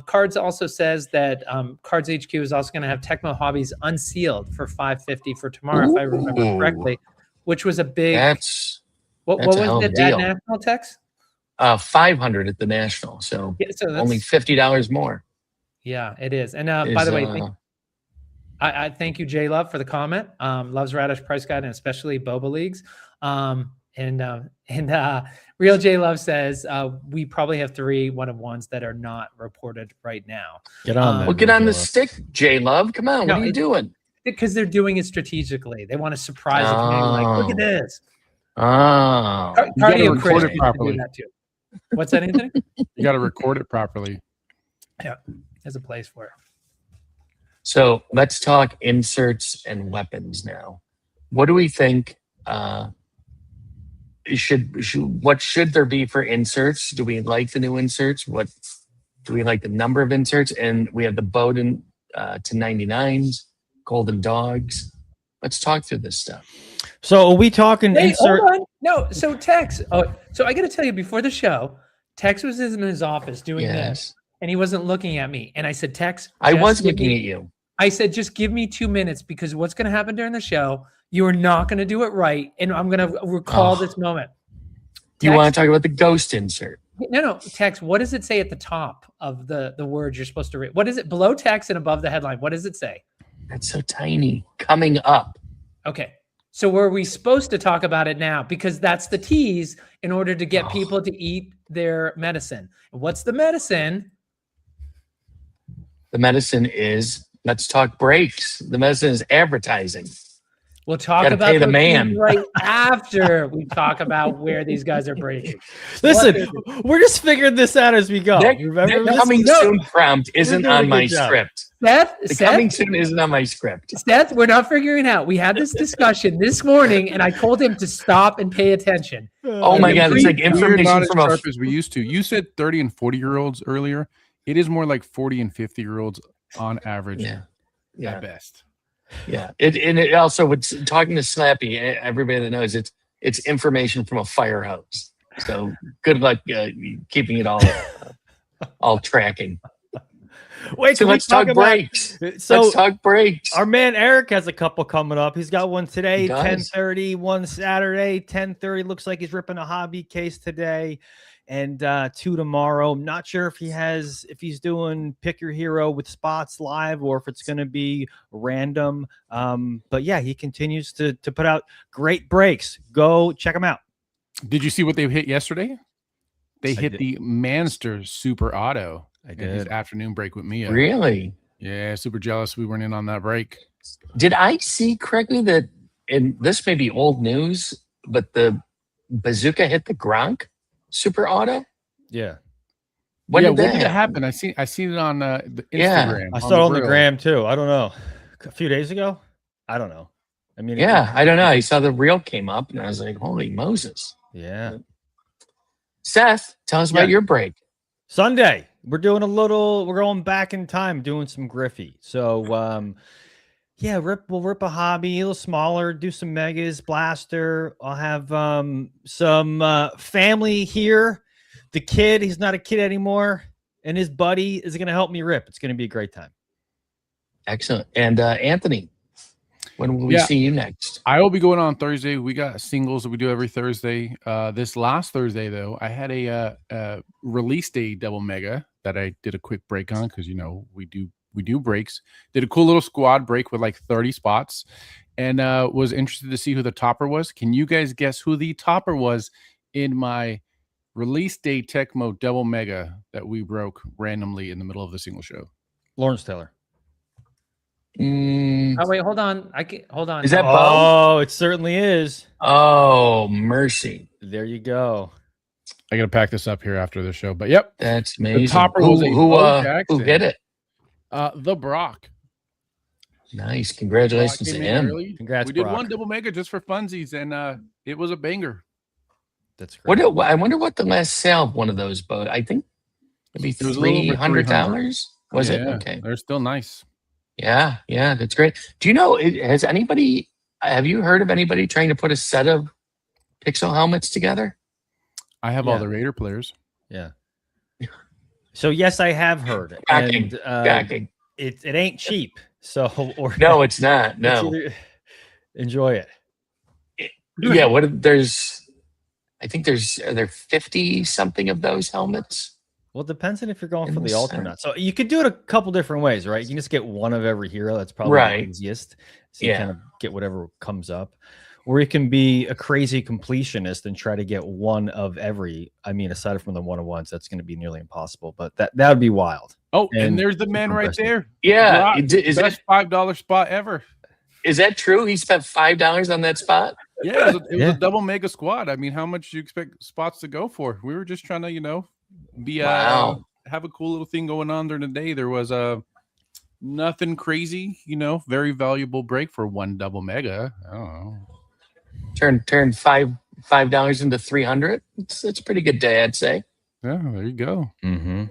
Cards also says that Cards HQ is also going to have Tecmo Hobbies unsealed for $550 for tomorrow, if I remember correctly, which was a big. What was it at National, Tex?
500 at the National, so only $50 more.
Yeah, it is. And by the way, I thank you, J Love, for the comment. Loves Radish Price Guide and especially Boba Leagues. Real J Love says we probably have 3 one of ones that are not reported right now.
Get on that.
Well, get on the stick, J Love. Come on, what are you doing?
Because they're doing it strategically. They want to surprise the community. Like, look at this.
Oh, you got to record it properly.
What's that, Anthony?
You got to record it properly.
Yeah, there's a place for it.
So let's talk inserts and weapons now. What do we think? What should there be for inserts? Do we like the new inserts? What do we like the number of inserts? And we have the Bowden to 99s, Golden Dogs. Let's talk through this stuff.
So are we talking insert?
Hold on. No, so Tex. So I got to tell you, before the show, Tex was in his office doing this, and he wasn't looking at me. And I said, Tex,
I was looking at you.
I said, just give me 2 minutes, because what's going to happen during the show, you are not going to do it right, and I'm going to recall this moment.
Do you want to talk about the ghost insert?
No, Tex, what does it say at the top of the words you're supposed to read? What is it? Below text and above the headline, what does it say?
That's so tiny. Coming up.
Okay. So were we supposed to talk about it now? Because that's the tease in order to get people to eat their medicine. What's the medicine?
The medicine is, let's talk breaks. The medicine is advertising.
We'll talk about the man right after we talk about where these guys are breaking.
Listen, we're just figuring this out as we go.
Remember, the coming soon prompt isn't on my script.
Seth,
coming soon isn't on my script.
Seth, we're not figuring it out. We had this discussion this morning, and I told him to stop and pay attention.
Oh my God, it's like information
not
from
as sharp as we used to. You said 30 and 40-year-olds earlier. It is more like 40 and 50-year-olds on average.
Yeah.
At best.
Yeah. It also, with talking to Slappy, everybody that knows it's information from a fire hose. So good luck keeping it all tracking.
Wait,
so let's talk breaks.
So
let's talk breaks.
Our man Eric has a couple coming up. He's got one today, 10:30, one Saturday, 10:30. Looks like he's ripping a hobby case today, and 2 tomorrow. I'm not sure if he's doing Pick Your Hero with spots live or if it's going to be random. But yeah, he continues to put out great breaks. Go check him out.
Did you see what they hit yesterday? They hit the Manster Super Auto. I did. His afternoon break with Mia.
Really?
Yeah, super jealous we weren't in on that break.
Did I see correctly that, and this may be old news, but the Bazooka hit the Gronk Super Auto?
Yeah.
When did
that happen? I seen it on the Instagram.
Yeah, I saw it on the gram too. I don't know. A few days ago? I don't know. I mean,
I don't know. I saw the reel came up and I was like, holy Moses.
Yeah.
Seth, tell us about your break.
Sunday. We're going back in time, doing some Griffey. So Yeah, we'll rip a hobby, a little smaller, do some megas, blaster. I'll have some family here. The kid, he's not a kid anymore, and his buddy is going to help me rip. It's going to be a great time.
Excellent. And Anthony, when will we
Yeah.
see you next?
I will be going on Thursday. We got singles that we do every Thursday. This last Thursday, though, I had a release day double mega that I did a quick break on because we do breaks. Did a cool little squad break with like 30 spots, and was interested to see who the topper was. Can you guys guess who the topper was in my release day Tecmo double mega that we broke randomly in the middle of the single show?
Lawrence Taylor.
Oh wait, hold on. Hold on.
Is that Bo?
Oh, it certainly is.
Oh, mercy.
There you go.
I got to pack this up here after the show, but yep,
That's amazing.
topper was a Bo
who
Jackson.
hit it?
The Brock.
Nice. Congratulations
Brock
to
came in
him.
early.
Congrats,
We did
Brock.
one double mega just for funsies, and it was a banger.
That's great.
I wonder what the last sale of one of those boat. I think maybe
It was a little over
$300. Was it?
Yeah,
Okay.
they're still nice.
Yeah, that's great. Do you know, have you heard of anybody trying to put a set of Pixel helmets together?
I have all
Yeah.
the Raider players.
Yeah. So yes, I have heard.
Shocking.
And
Shocking.
it ain't cheap. So or
No, it's not.
it's
No.
either- enjoy it.
Yeah, I think are there 50 something of those helmets?
Well, it depends on if you're going
In
for
the
the ultra or
set.
not. So you could do it a couple different ways, right? You can just get one of every hero. That's probably
Right.
the easiest. So you
Yeah.
kind of get whatever comes up. Or you can be a crazy completionist and try to get one of every. I mean, aside from the one-on-ones, that's going to be nearly impossible. But that would be wild.
Oh, and
And
there's the man right
impressive.
there.
Yeah.
Brock,
Is
best $5 spot ever.
that true? He spent $5 on that spot?
Yeah, it was
Yeah.
a double mega squad. I mean, how much do you expect spots to go for? We were just trying to, be
Wow.
have a cool little thing going on during the day. There was nothing crazy, very valuable break for one double mega. I don't know.
Turn $5 into 300. It's a pretty good day, I'd say.
Yeah, there you go.
Mm-hmm.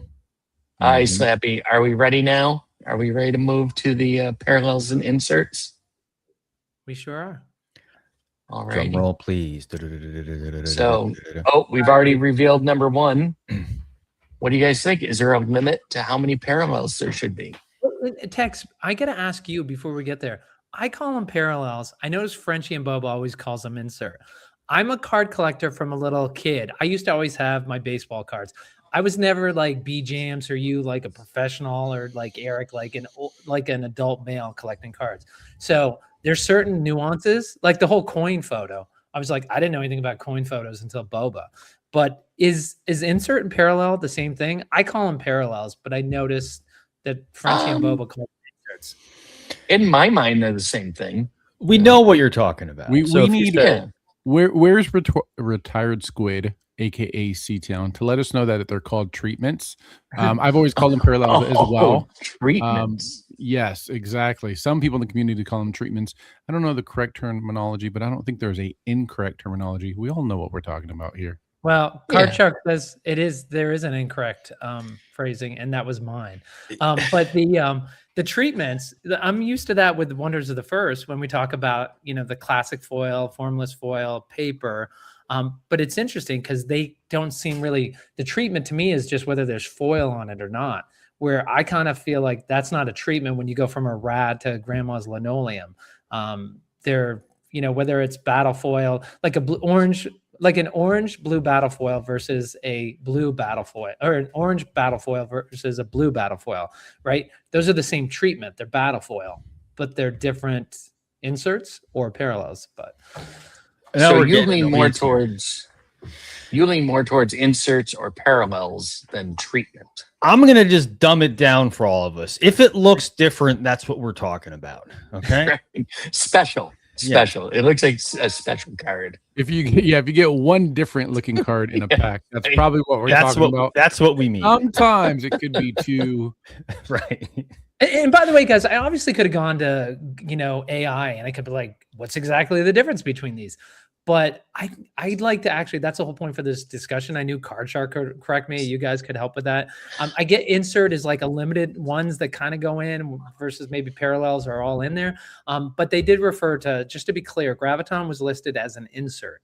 All right, Slappy, are we ready now? Are we ready to move to the parallels and inserts?
We sure are.
All
Drum
right.
roll, please.
So- Oh, we've already revealed number one. What do you guys think? Is there a limit to how many parallels there should be?
Tex, I got to ask you before we get there. I call them parallels. I notice Frenchie and Bobo always calls them insert. I'm a card collector from a little kid. I used to always have my baseball cards. I was never like B Jams or you, like a professional, or like Eric, like an adult male collecting cards. So there's certain nuances, like the whole coin photo. I was like, I didn't know anything about coin photos until Boba. But is insert and parallel the same thing? I call them parallels, but I noticed that Frenchie and Boba call them inserts.
In my mind, they're the same thing.
We know what you're talking about.
We
So if you
need
said-
Yeah.
Where's Retired Squid, aka C-Town, to let us know that they're called treatments. I've always called them parallels as well.
Treatments.
Yes, exactly. Some people in the community call them treatments. I don't know the correct terminology, but I don't think there's a incorrect terminology. We all know what we're talking about here.
Well,
Yeah.
Card Shark says there is an incorrect phrasing, and that was mine. But the treatments, I'm used to that with Wonders of the First when we talk about the classic foil, formless foil, paper. But it's interesting because they don't seem really. The treatment to me is just whether there's foil on it or not. Where I kind of feel like that's not a treatment when you go from a rad to grandma's linoleum. They're whether it's battle foil, like an orange blue battle foil versus a blue battle foil, or an orange battle foil versus a blue battle foil, right? Those are the same treatment. They're battle foil, but they're different inserts or parallels. But
Now
So
we're
you
getting
lean
the
more
answer.
towards inserts or parallels than treatment.
I'm going to just dumb it down for all of us. If it looks different, that's what we're talking about. Okay.
Special.
Yeah.
It looks like a special card.
If you get one different looking card in a pack, that's probably what we're
That's
talking about.
that's what we mean.
Sometimes it could be two.
Right.
and by the way, guys, I obviously could have gone to AI and I could be like, what's exactly the difference between these? But I'd like to actually, that's the whole point for this discussion. I knew Card Shark could correct me. You guys could help with that. I get insert is like a limited ones that kind of go in versus maybe parallels are all in there. But they did refer to, just to be clear, Graviton was listed as an insert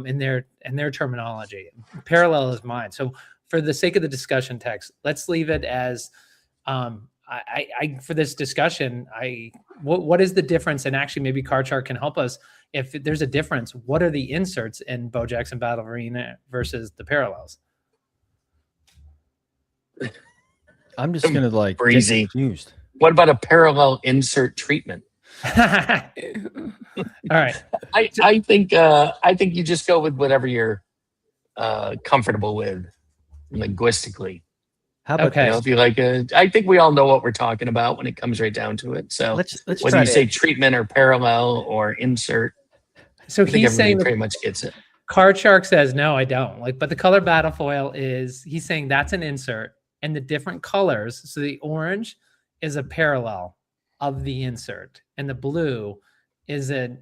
in their terminology. Parallel is mine. So for the sake of the discussion text, let's leave it as for this discussion, what is the difference? And actually, maybe Card Shark can help us. If there's a difference, what are the inserts in Bo Jackson Battle Arena versus the parallels?
I'm just gonna like
Breezy.
get confused.
What about a parallel insert treatment?
All right.
I think you just go with whatever you're comfortable with linguistically.
How about
Okay.
You know, if you like I think we all know what we're talking about when it comes right down to it. So
let's
whether
try
you
to,
say treatment or parallel or insert,
So
I think
he's
everybody
saying
pretty much gets it.
Card Shark says, no, I don't. Like, but the color battle foil is, he's saying that's an insert, and the different colors. So the orange is a parallel of the insert, and the blue is a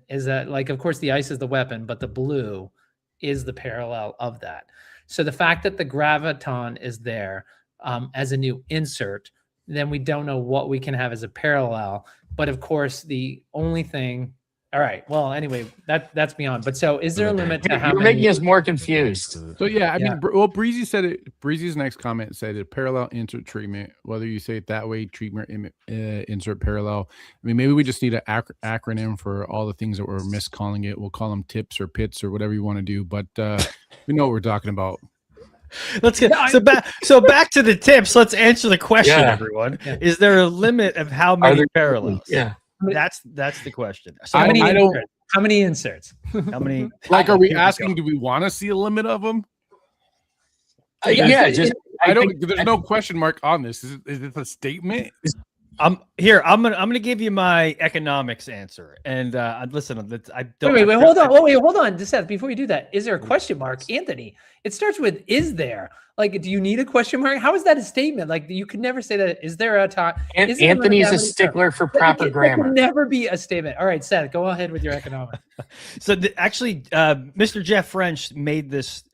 like, of course, the ice is the weapon, but the blue is the parallel of that. So the fact that the Graviton is there as a new insert, then we don't know what we can have as a parallel. But of course, the only thing. All right. Well, anyway, that's beyond. But so, is there a limit to how
You're
many?
making us more confused.
So yeah, I
Yeah.
mean, well, Breezy said it. Breezy's next comment said it parallel insert treatment. Whether you say it that way, treatment insert parallel. I mean, maybe we just need an acronym for all the things that we're miscalling it. We'll call them tips or pits or whatever you want to do. But we know what we're talking about.
let's get back to the tips. Let's answer the question,
Yeah.
everyone.
Yeah.
Is there a limit of how many
there-
parallels?
Yeah.
That's the question. So
How many
I don't-
inserts? How many inserts?
how many?
Like, are we
Here we
asking?
go.
Do we want to see a limit of them?
Yeah, just
I don't.
think-
There's no question mark on this. Is this a statement?
I'm gonna give you my economics answer. And listen, I don't.
Wait, hold on. Oh, wait, hold on. Seth, before you do that, is there a question mark? Anthony, it starts with "is there." Like, do you need a question mark? How is that a statement? Like, you could never say that. Is there a time?
Anthony's a stickler for proper
That
grammar.
can never be a statement. All right, Seth, go ahead with your economics.
So actually, Mr. Jeff French made this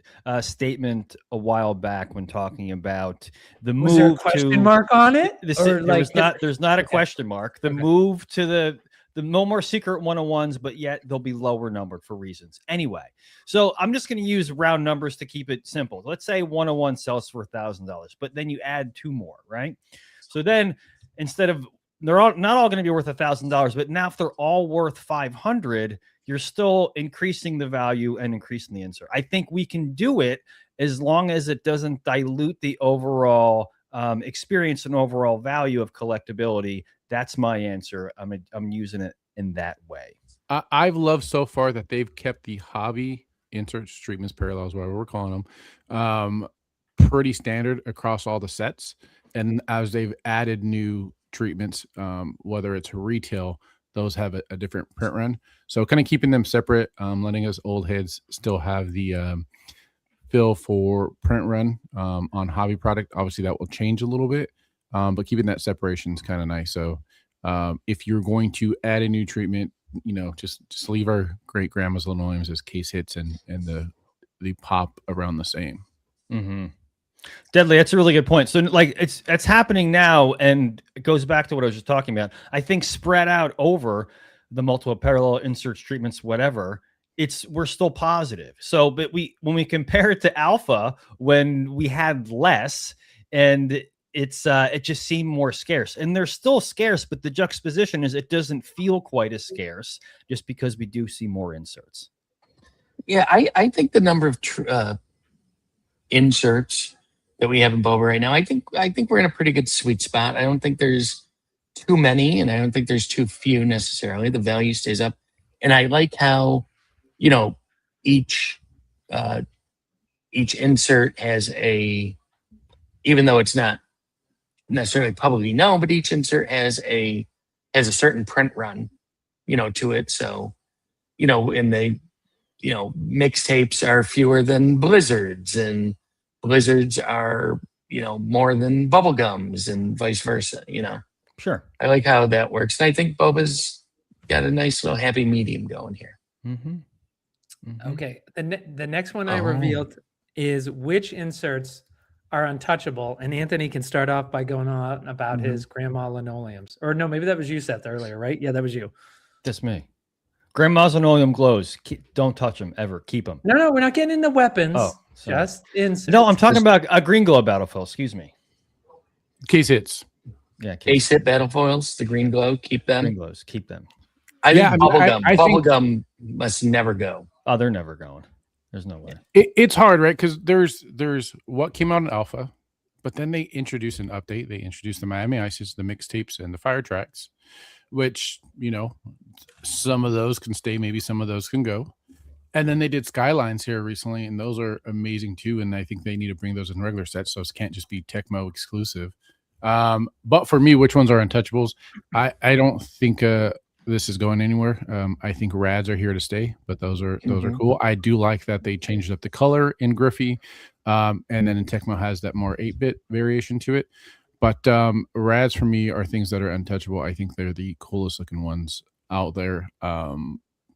statement a while back when talking about the
Was there a
move
question
to
mark on it?
there's not a question mark. The move to the no more secret 101s, but yet they'll be lower numbered for reasons. Anyway, so I'm just going to use round numbers to keep it simple. Let's say 101 sells for $1,000, but then you add two more, right? So then instead of they're all not all going to be worth $1,000, but now if they're all worth 500, you're still increasing the value and increasing the insert. I think we can do it as long as it doesn't dilute the overall experience and overall value of collectability. That's my answer. I'm using it in that way.
I've loved so far that they've kept the hobby inserts, treatments, parallels, whatever we're calling them, pretty standard across all the sets. And as they've added new treatments, whether it's retail, those have a different print run. So kind of keeping them separate, letting us old heads still have the fill for print run on hobby product. Obviously, that will change a little bit, but keeping that separation is kind of nice. So if you're going to add a new treatment, just leave our great grandma's little names as case hits and the pop around the same.
Mm-hmm. Deadly, that's a really good point. So like it's happening now, and it goes back to what I was just talking about. I think spread out over the multiple parallel inserts, treatments, whatever, we're still positive. So but when we compare it to alpha, when we had less, and it just seemed more scarce, and they're still scarce, but the juxtaposition is it doesn't feel quite as scarce just because we do see more inserts.
Yeah, I think the number of inserts that we have in Boba right now, I think we're in a pretty good sweet spot. I don't think there's too many, and I don't think there's too few necessarily. The value stays up, and I like how, each insert has even though it's not necessarily publicly known, but each insert has a certain print run, to it. So, and they, mixtapes are fewer than blizzards, and blizzards are, more than bubblegums, and vice versa,
Sure.
I like how that works. And I think Boba's got a nice little happy medium going here.
Mm-hmm. Mhm.
Okay. The next one I
Oh.
revealed is which inserts are untouchable. And Anthony can start off by going on about his grandma linoleums. Or no, maybe that was you, Seth, earlier, right? Yeah, that was you.
That's me. Grandma's linoleum glows. Don't touch them ever. Keep them.
No, we're not getting into weapons.
Oh, sorry.
Just inserts.
No, I'm talking about a green glow battlefield. Excuse me.
Case hits.
Yeah,
Case hit battle foils, the green glow, keep
green
them.
glows. Keep them.
I
Yeah,
think
I mean,
bubblegum.
I think-
Bubblegum must never go.
Oh, they're never going. There's no way.
It's hard, right? Because there's what came out in alpha, but then they introduced an update. They introduced the Miami Ices, the mixtapes, and the fire tracks, which, you know, some of those can stay, maybe some of those can go. And then they did Skylines here recently, and those are amazing too. And I think they need to bring those in regular sets, so it can't just be Tecmo exclusive. But for me, which ones are untouchables? I don't think this is going anywhere. I think Rads are here to stay, but those are cool. I do like that they changed up the color in Griffey, and then in Tecmo has that more 8-bit variation to it. But Rads for me are things that are untouchable. I think they're the coolest looking ones out there.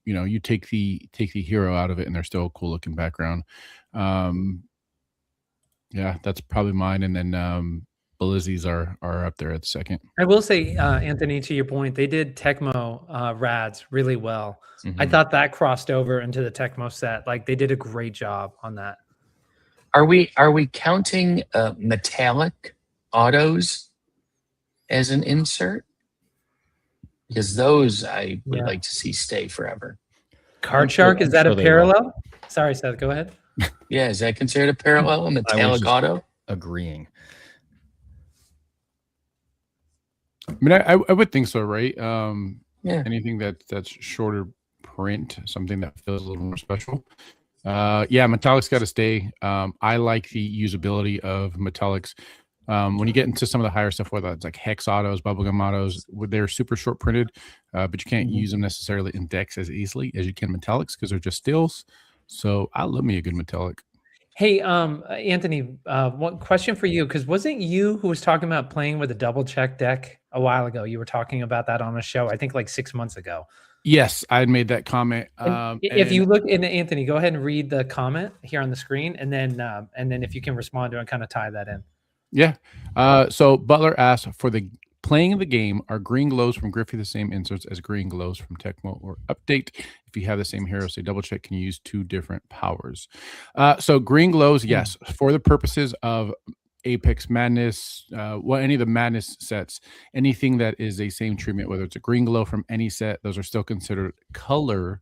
You know, you take the hero out of it, and they're still a cool looking background. Yeah, that's probably mine. And then Blizzies are up there at the second.
I will say, Anthony, to your point, they did Tecmo Rads really well. I
Mhm.
thought that crossed over into the Tecmo set. Like they did a great job on that.
Are we counting metallic autos as an insert? Because those I would
Yeah.
like to see stay forever.
Card Shark, is
I'm
that
sure
a
they
parallel? Sorry, Seth, go ahead.
Yeah, is that considered a parallel? A metallic
just-
auto?
Agreeing.
I mean, I would think so, right?
Yeah.
Anything that's shorter print, something that feels a little more special. Yeah, metallics got to stay. I like the usability of metallics. When you get into some of the higher stuff, whether it's like hex autos, bubblegum autos, they're super short printed, but you can't use them necessarily in decks as easily as you can metallics because they're just stills. So I love me a good metallic.
Hey, Anthony, one question for you, because wasn't you who was talking about playing with a double check deck a while ago? You were talking about that on a show, I think like 6 months ago.
Yes, I had made that comment.
And if you look in Anthony, go ahead and read the comment here on the screen, and then if you can respond to it and kind of tie that in.
Yeah. So Butler asked for the playing the game. Are green glows from Griffey the same inserts as green glows from Tecmo or Update? If you have the same hero, say double check. Can you use 2 different powers? So green glows, yes, for the purposes of Apex Madness, any of the Madness sets, anything that is a same treatment, whether it's a green glow from any set, those are still considered color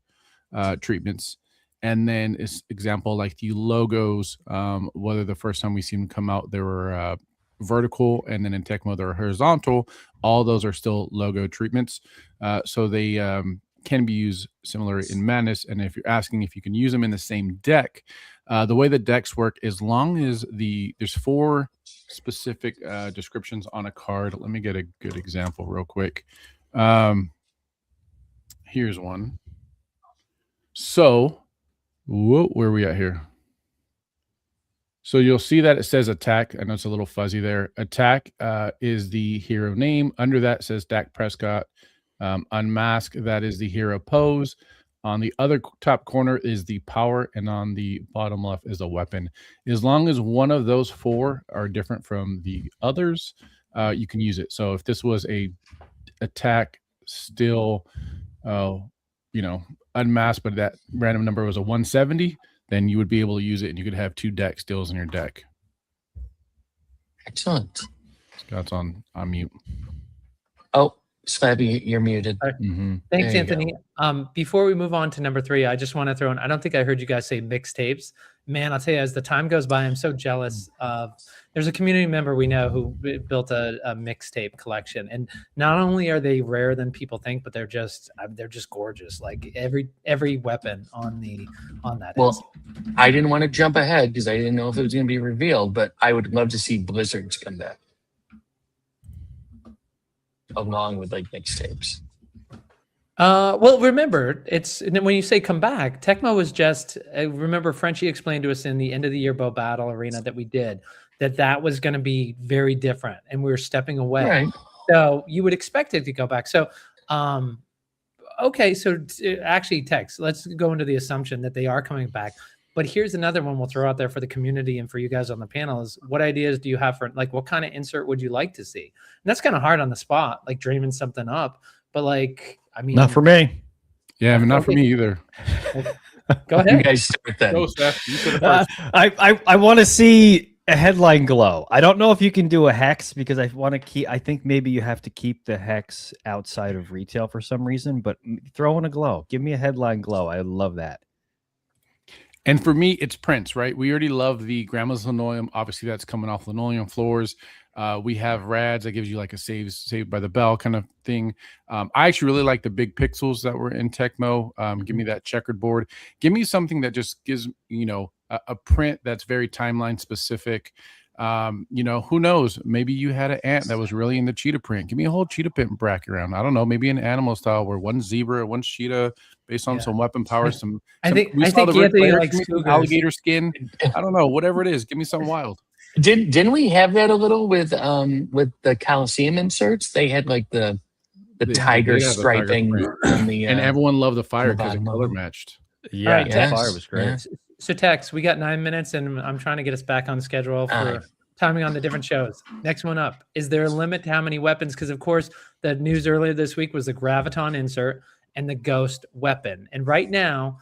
treatments. And then, example, like the logos, whether the first time we seen them come out, they were vertical, and then in Tecmo, they're horizontal. All those are still logo treatments. So they can be used similar in Madness. And if you're asking if you can use them in the same deck, the way the decks work, as long as there's 4 specific descriptions on a card. Let me get a good example real quick. Here's one. So, where are we at here? So you'll see that it says attack. I know it's a little fuzzy there. Attack is the hero name. Under that says Dak Prescott. Unmask, that is the hero pose. On the other top corner is the power, and on the bottom left is a weapon. As long as one of those 4 are different from the others, you can use it. So if this was a attack still, unmasked, but that random number was a 170, then you would be able to use it, and you could have 2 deck stills in your deck.
Excellent.
Scott's on mute.
Oh, Slabby, you're muted.
Thanks,
There you
Anthony. Before we move on to number 3, I just want to throw in, I don't think I heard you guys say mixtapes. Man, I'll tell you, as the time goes by, I'm so jealous of, there's a community member we know who built a mixtape collection. And not only are they rarer than people think, but they're just gorgeous. Like every weapon on that.
Well, I didn't want to jump ahead because I didn't know if it was going to be revealed, but I would love to see Blizzards come back along with like mixtapes.
Well, remember, when you say come back, Tecmo was just, remember Frenchie explained to us in the end of the year Bow Battle Arena that we did, that was going to be very different and we were stepping away.
Right.
So you would expect it to go back. So Okay, so actually, Tex, let's go into the assumption that they are coming back. But here's another one we'll throw out there for the community and for you guys on the panel is what ideas do you have for like what kind of insert would you like to see? And that's kind of hard on the spot, like dreaming something up. But like, I mean,
Not for me.
Yeah, but not for me either.
Go
You
ahead.
guys start then.
Go, Seth. You said it first.
I want to see a headline glow. I don't know if you can do a hex because I want to keep. I think maybe you have to keep the hex outside of retail for some reason. But throw in a glow. Give me a headline glow. I love that.
And for me, it's prints, right? We already love the grandma's linoleum. Obviously, that's coming off linoleum floors. We have rads that gives you like a saved by the bell kind of thing. I actually really like the big pixels that were in Tecmo. Give me that checkered board. Give me something that just gives, a print that's very timeline specific. Who knows? Maybe you had an aunt that was really into cheetah print. Give me a whole cheetah print bracket around. I don't know. Maybe an animal style where one's zebra, one's cheetah, based on some weapon power.
I think
Anthony
likes
alligator skin. I don't know. Whatever it is, give me something wild.
Didn't we have that a little with the Coliseum inserts? They had like the tiger
did have the tiger
striping
print.
on the
And everyone loved the fire because it
bottom
color
of it.
matched.
Yeah,
right,
the
Tex.
fire was great.
Yeah.
So Tex, we got 9 minutes, and I'm trying to get us back on schedule for timing on the different shows. Next one up. Is there a limit to how many weapons? Because of course, the news earlier this week was the Graviton insert and the Ghost weapon. And right now,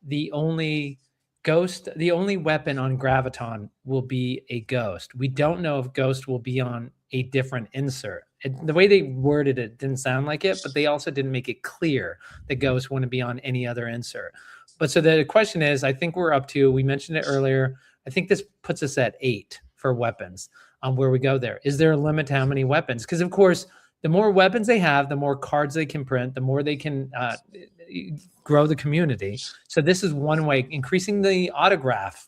the only weapon on Graviton will be a Ghost. We don't know if Ghost will be on a different insert. The way they worded it didn't sound like it, but they also didn't make it clear that Ghost wouldn't be on any other insert. But so the question is, I think we're up to, we mentioned it earlier, I think this puts us at 8 for weapons where we go there. Is there a limit to how many weapons? Because of course, the more weapons they have, the more cards they can print, the more they can grow the community. So this is one way. Increasing the autograph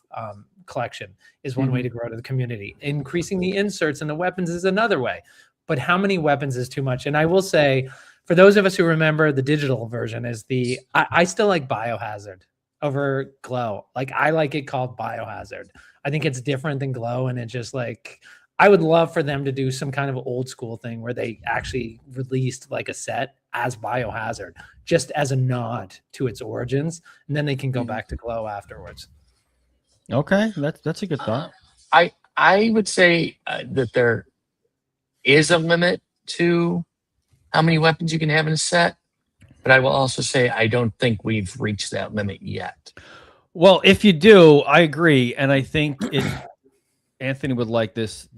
collection is one way to grow to the community. Increasing the inserts and the weapons is another way. But how many weapons is too much? And I will say, for those of us who remember, the digital version is I still like Biohazard over Glow. Like I like it called Biohazard. I think it's different than Glow, and it's just like I would love for them to do some kind of old school thing where they actually released like a set as Biohazard, just as a nod to its origins, and then they can go back to Glow afterwards.
Okay, that's a good thought.
I would say that there is a limit to how many weapons you can have in a set, but I will also say I don't think we've reached that limit yet.
Well, if you do, I agree, and I think Anthony would like this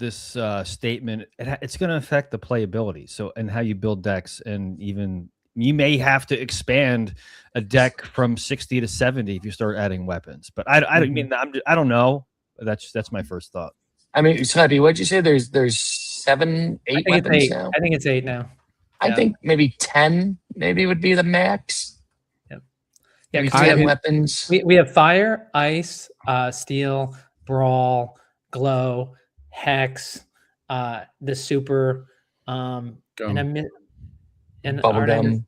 statement. It's going to affect the playability, so and how you build decks, and even you may have to expand a deck from 60 to 70 if you start adding weapons. But I don't know. That's my first thought.
I mean, Slappy, what'd you say? There's 7, 8 weapons now.
I think it's 8 now.
I think maybe 10 would be the max.
Yep.
Yeah,
Yeah,
'cause we have weapons.
We have fire, ice, steel, brawl, glow, hex, the super, and
Bubblegum.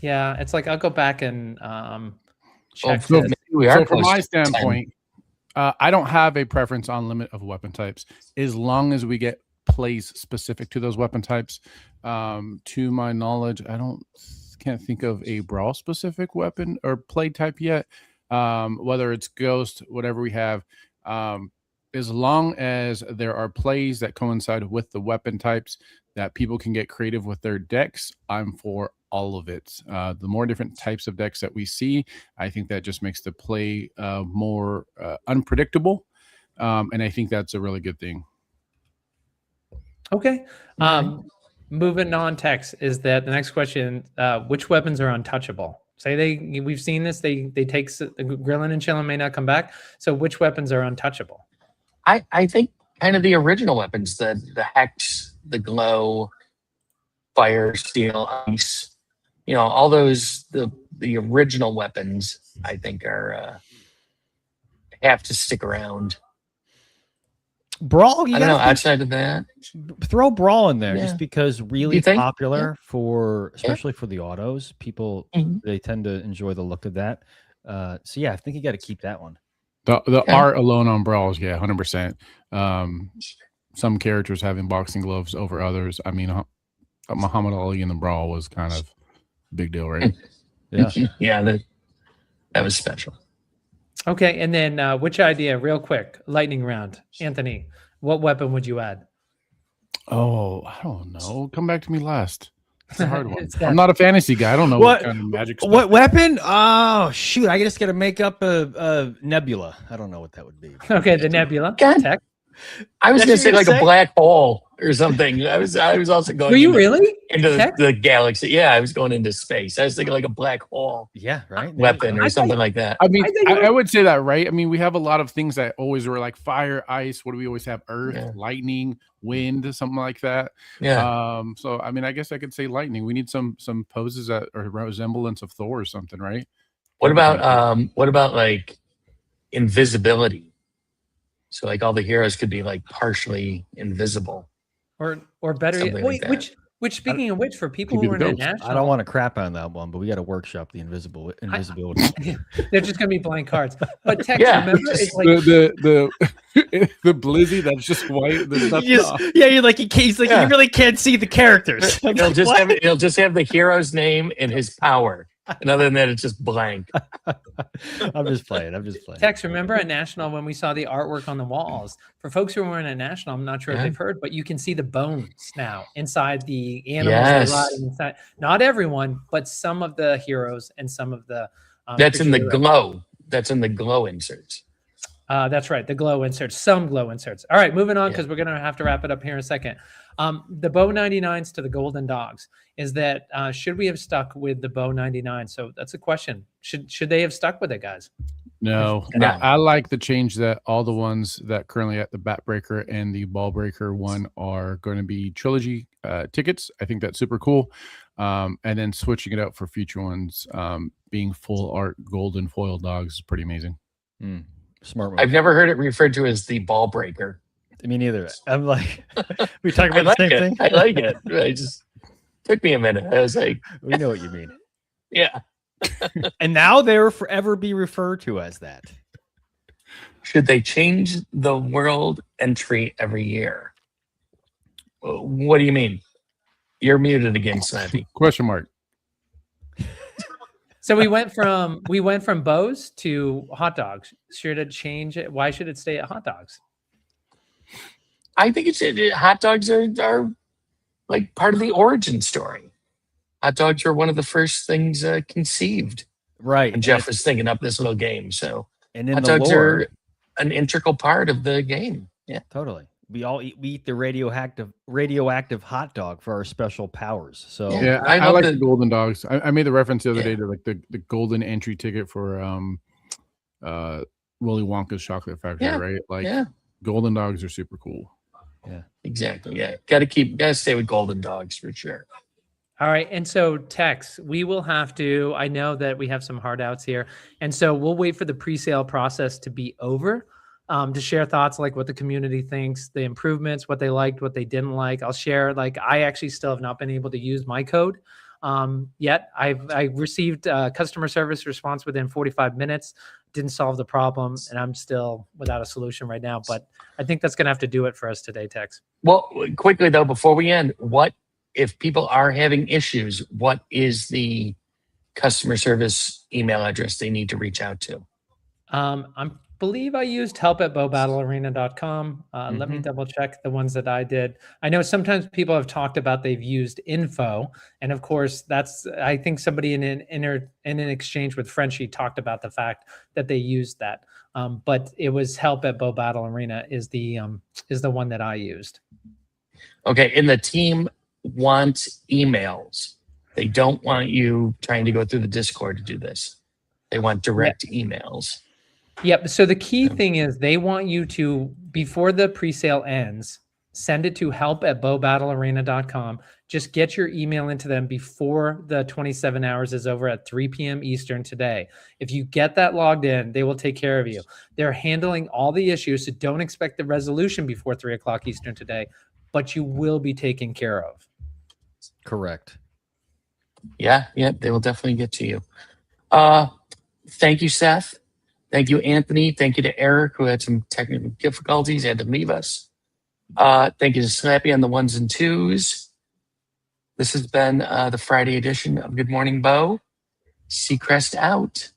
Yeah, it's like I'll go back and check.
So
this.
we are
So from
close
my
to 10.
standpoint, I don't have a preference on limit of weapon types as long as we get plays specific to those weapon types. To my knowledge, can't think of a brawl specific weapon or play type yet. Whether it's Ghost, whatever we have, as long as there are plays that coincide with the weapon types that people can get creative with their decks, I'm for all of it. The more different types of decks that we see, I think that just makes the play more unpredictable. And I think that's a really good thing.
Okay. Moving on, Tex, is that the next question? Which weapons are untouchable? We've seen this. They take Grillin and Chillin may not come back. So which weapons are untouchable?
I think kind of the original weapons, the hex, the glow, fire, steel, ice. All those the original weapons I think are have to stick around.
Brawl,
I don't know. Outside of that,
throw Brawl in there
Yeah.
just because really
You think?
popular especially for the autos. People they tend to enjoy the look of that. So yeah, I think you got to keep that one.
The art alone on brawls, 100%. Some characters having boxing gloves over others. I mean, Muhammad Ali in the brawl was kind of big deal, right?
Yeah.
Yeah, that was special.
Okay, and then which idea, real quick, lightning round. Anthony, what weapon would you add?
Oh, I don't know. Come back to me last. It's a hard one.
It's that-
I'm not a fantasy guy. I don't know what kind of magic stuff.
What weapon? Oh shoot! I just got to make up a nebula. I don't know what that would be.
Okay, the nebula.
God.
Tech.
I was
That's
going to
what
say
you're
like a black hole or something. I was also going.
Were you
into,
really?
into
Tech?
the galaxy? Yeah, I was going into space. I was thinking like a black hole
Yeah, right.
weapon
I
or something
thought-
like that.
I mean,
I think
I would say that, right? I mean, we have a lot of things that always were like fire, ice. What do we always have? Earth,
Yeah.
lightning, wind, something like that.
Yeah.
So I mean, I guess I could say lightning. We need some poses that are resemblance of Thor or something, right?
What about like invisibility? So like all the heroes could be like partially invisible.
Or better yet,
Something like
wait,
that.
which speaking of which, for people
Could be
who are
the
in a
ghost.
national,
I don't want to crap on that one, but we got to workshop the invisibility.
they're just gonna be blank cards. But Tex,
Yeah,
remember,
just
it's like
the the blizzy that's just white. That's not
you're like he's like
Yeah.
you really can't see the characters. I'm
He'll
like,
just
what?
have the hero's name and his power. And other than that, it's just blank.
I'm just playing.
Tex, remember at National when we saw the artwork on the walls? For folks who weren't at National, I'm not sure if
Yeah.
they've heard, but you can see the bones now inside the animals.
Yes.
They're riding inside. Not everyone, but some of the heroes and some of the.
That's in the
creatures.
glow. That's in the glow inserts.
That's right. The glow inserts, some glow inserts. All right, moving on
Yeah.
because we're going to have to wrap it up here in a second. The Bow 99s to the Golden Dogs is that should we have stuck with the Bow 99? So that's a question. Should they have stuck with it, guys?
No,
No.
I like the change that all the ones that currently at the Bat Breaker and the Ball Breaker one are going to be trilogy tickets. I think that's super cool. And then switching it out for future ones, being full art golden foil dogs is pretty amazing.
Smart move.
I've never heard it referred to as the ball breaker.
Me neither. I'm like, we talking
I
about
like
the same
it.
thing.
I like it. It just took me a minute. I was like,
We know what you mean.
yeah.
And now they will forever be referred to as that.
Should they change the world entry every year? What do you mean? You're muted again, Snappy.
Question mark.
So we went from bows to hot dogs. Should it change it? Why should it stay at hot dogs?
I think hot dogs are like part of the origin story. Hot dogs were one of the first things conceived
Right.
when Jeff was thinking up this little game. So
and in
hot
the
dogs
lore,
are an integral part of the game. Yeah.
totally. We eat the radioactive hot dog for our special powers. So
Yeah,
I
I
love
like
the-
the golden dogs. I made the reference the other
Yeah.
day to like the golden entry ticket for Willy Wonka's Chocolate Factory,
Yeah,
right? Like
Yeah,
golden dogs are super cool.
exactly. Yeah. Gotta stay with golden dogs for sure.
All right. And so, Tex, we will have to, I know that we have some hard outs here. And so we'll wait for the pre-sale process to be over to share thoughts like what the community thinks, the improvements, what they liked, what they didn't like. I'll share, like, I actually still have not been able to use my code yet. I received customer service response within 45 minutes, didn't solve the problem, and I'm still without a solution right now. But I think that's going to have to do it for us today, Tex.
Well, quickly though, before we end, what if people are having issues? What is the customer service email address they need to reach out to?
I believe I used help@bowbattlearena.com. Let me double check the ones that I did. I know sometimes people have talked about they've used info. And of course, I think somebody in an exchange with Frenchie talked about the fact that they used that. But it was help@bowbattlearena is the one that I used.
Okay, and the team wants emails. They don't want you trying to go through the Discord to do this. They want direct emails.
Yep. So the key thing is they want you to, before the pre-sale ends, send it to help@bowbattlearena.com. Just get your email into them before the 27 hours is over at 3 p.m. Eastern today. If you get that logged in, they will take care of you. They're handling all the issues, so don't expect the resolution before 3 o'clock Eastern today, but you will be taken care of.
correct.
Yeah, they will definitely get to you. Thank you, Seth. Thank you, Anthony. Thank you to Eric, who had some technical difficulties, had to leave us. Thank you to Snappy on the ones and twos. This has been the Friday edition of Good Morning Bo. Seacrest out.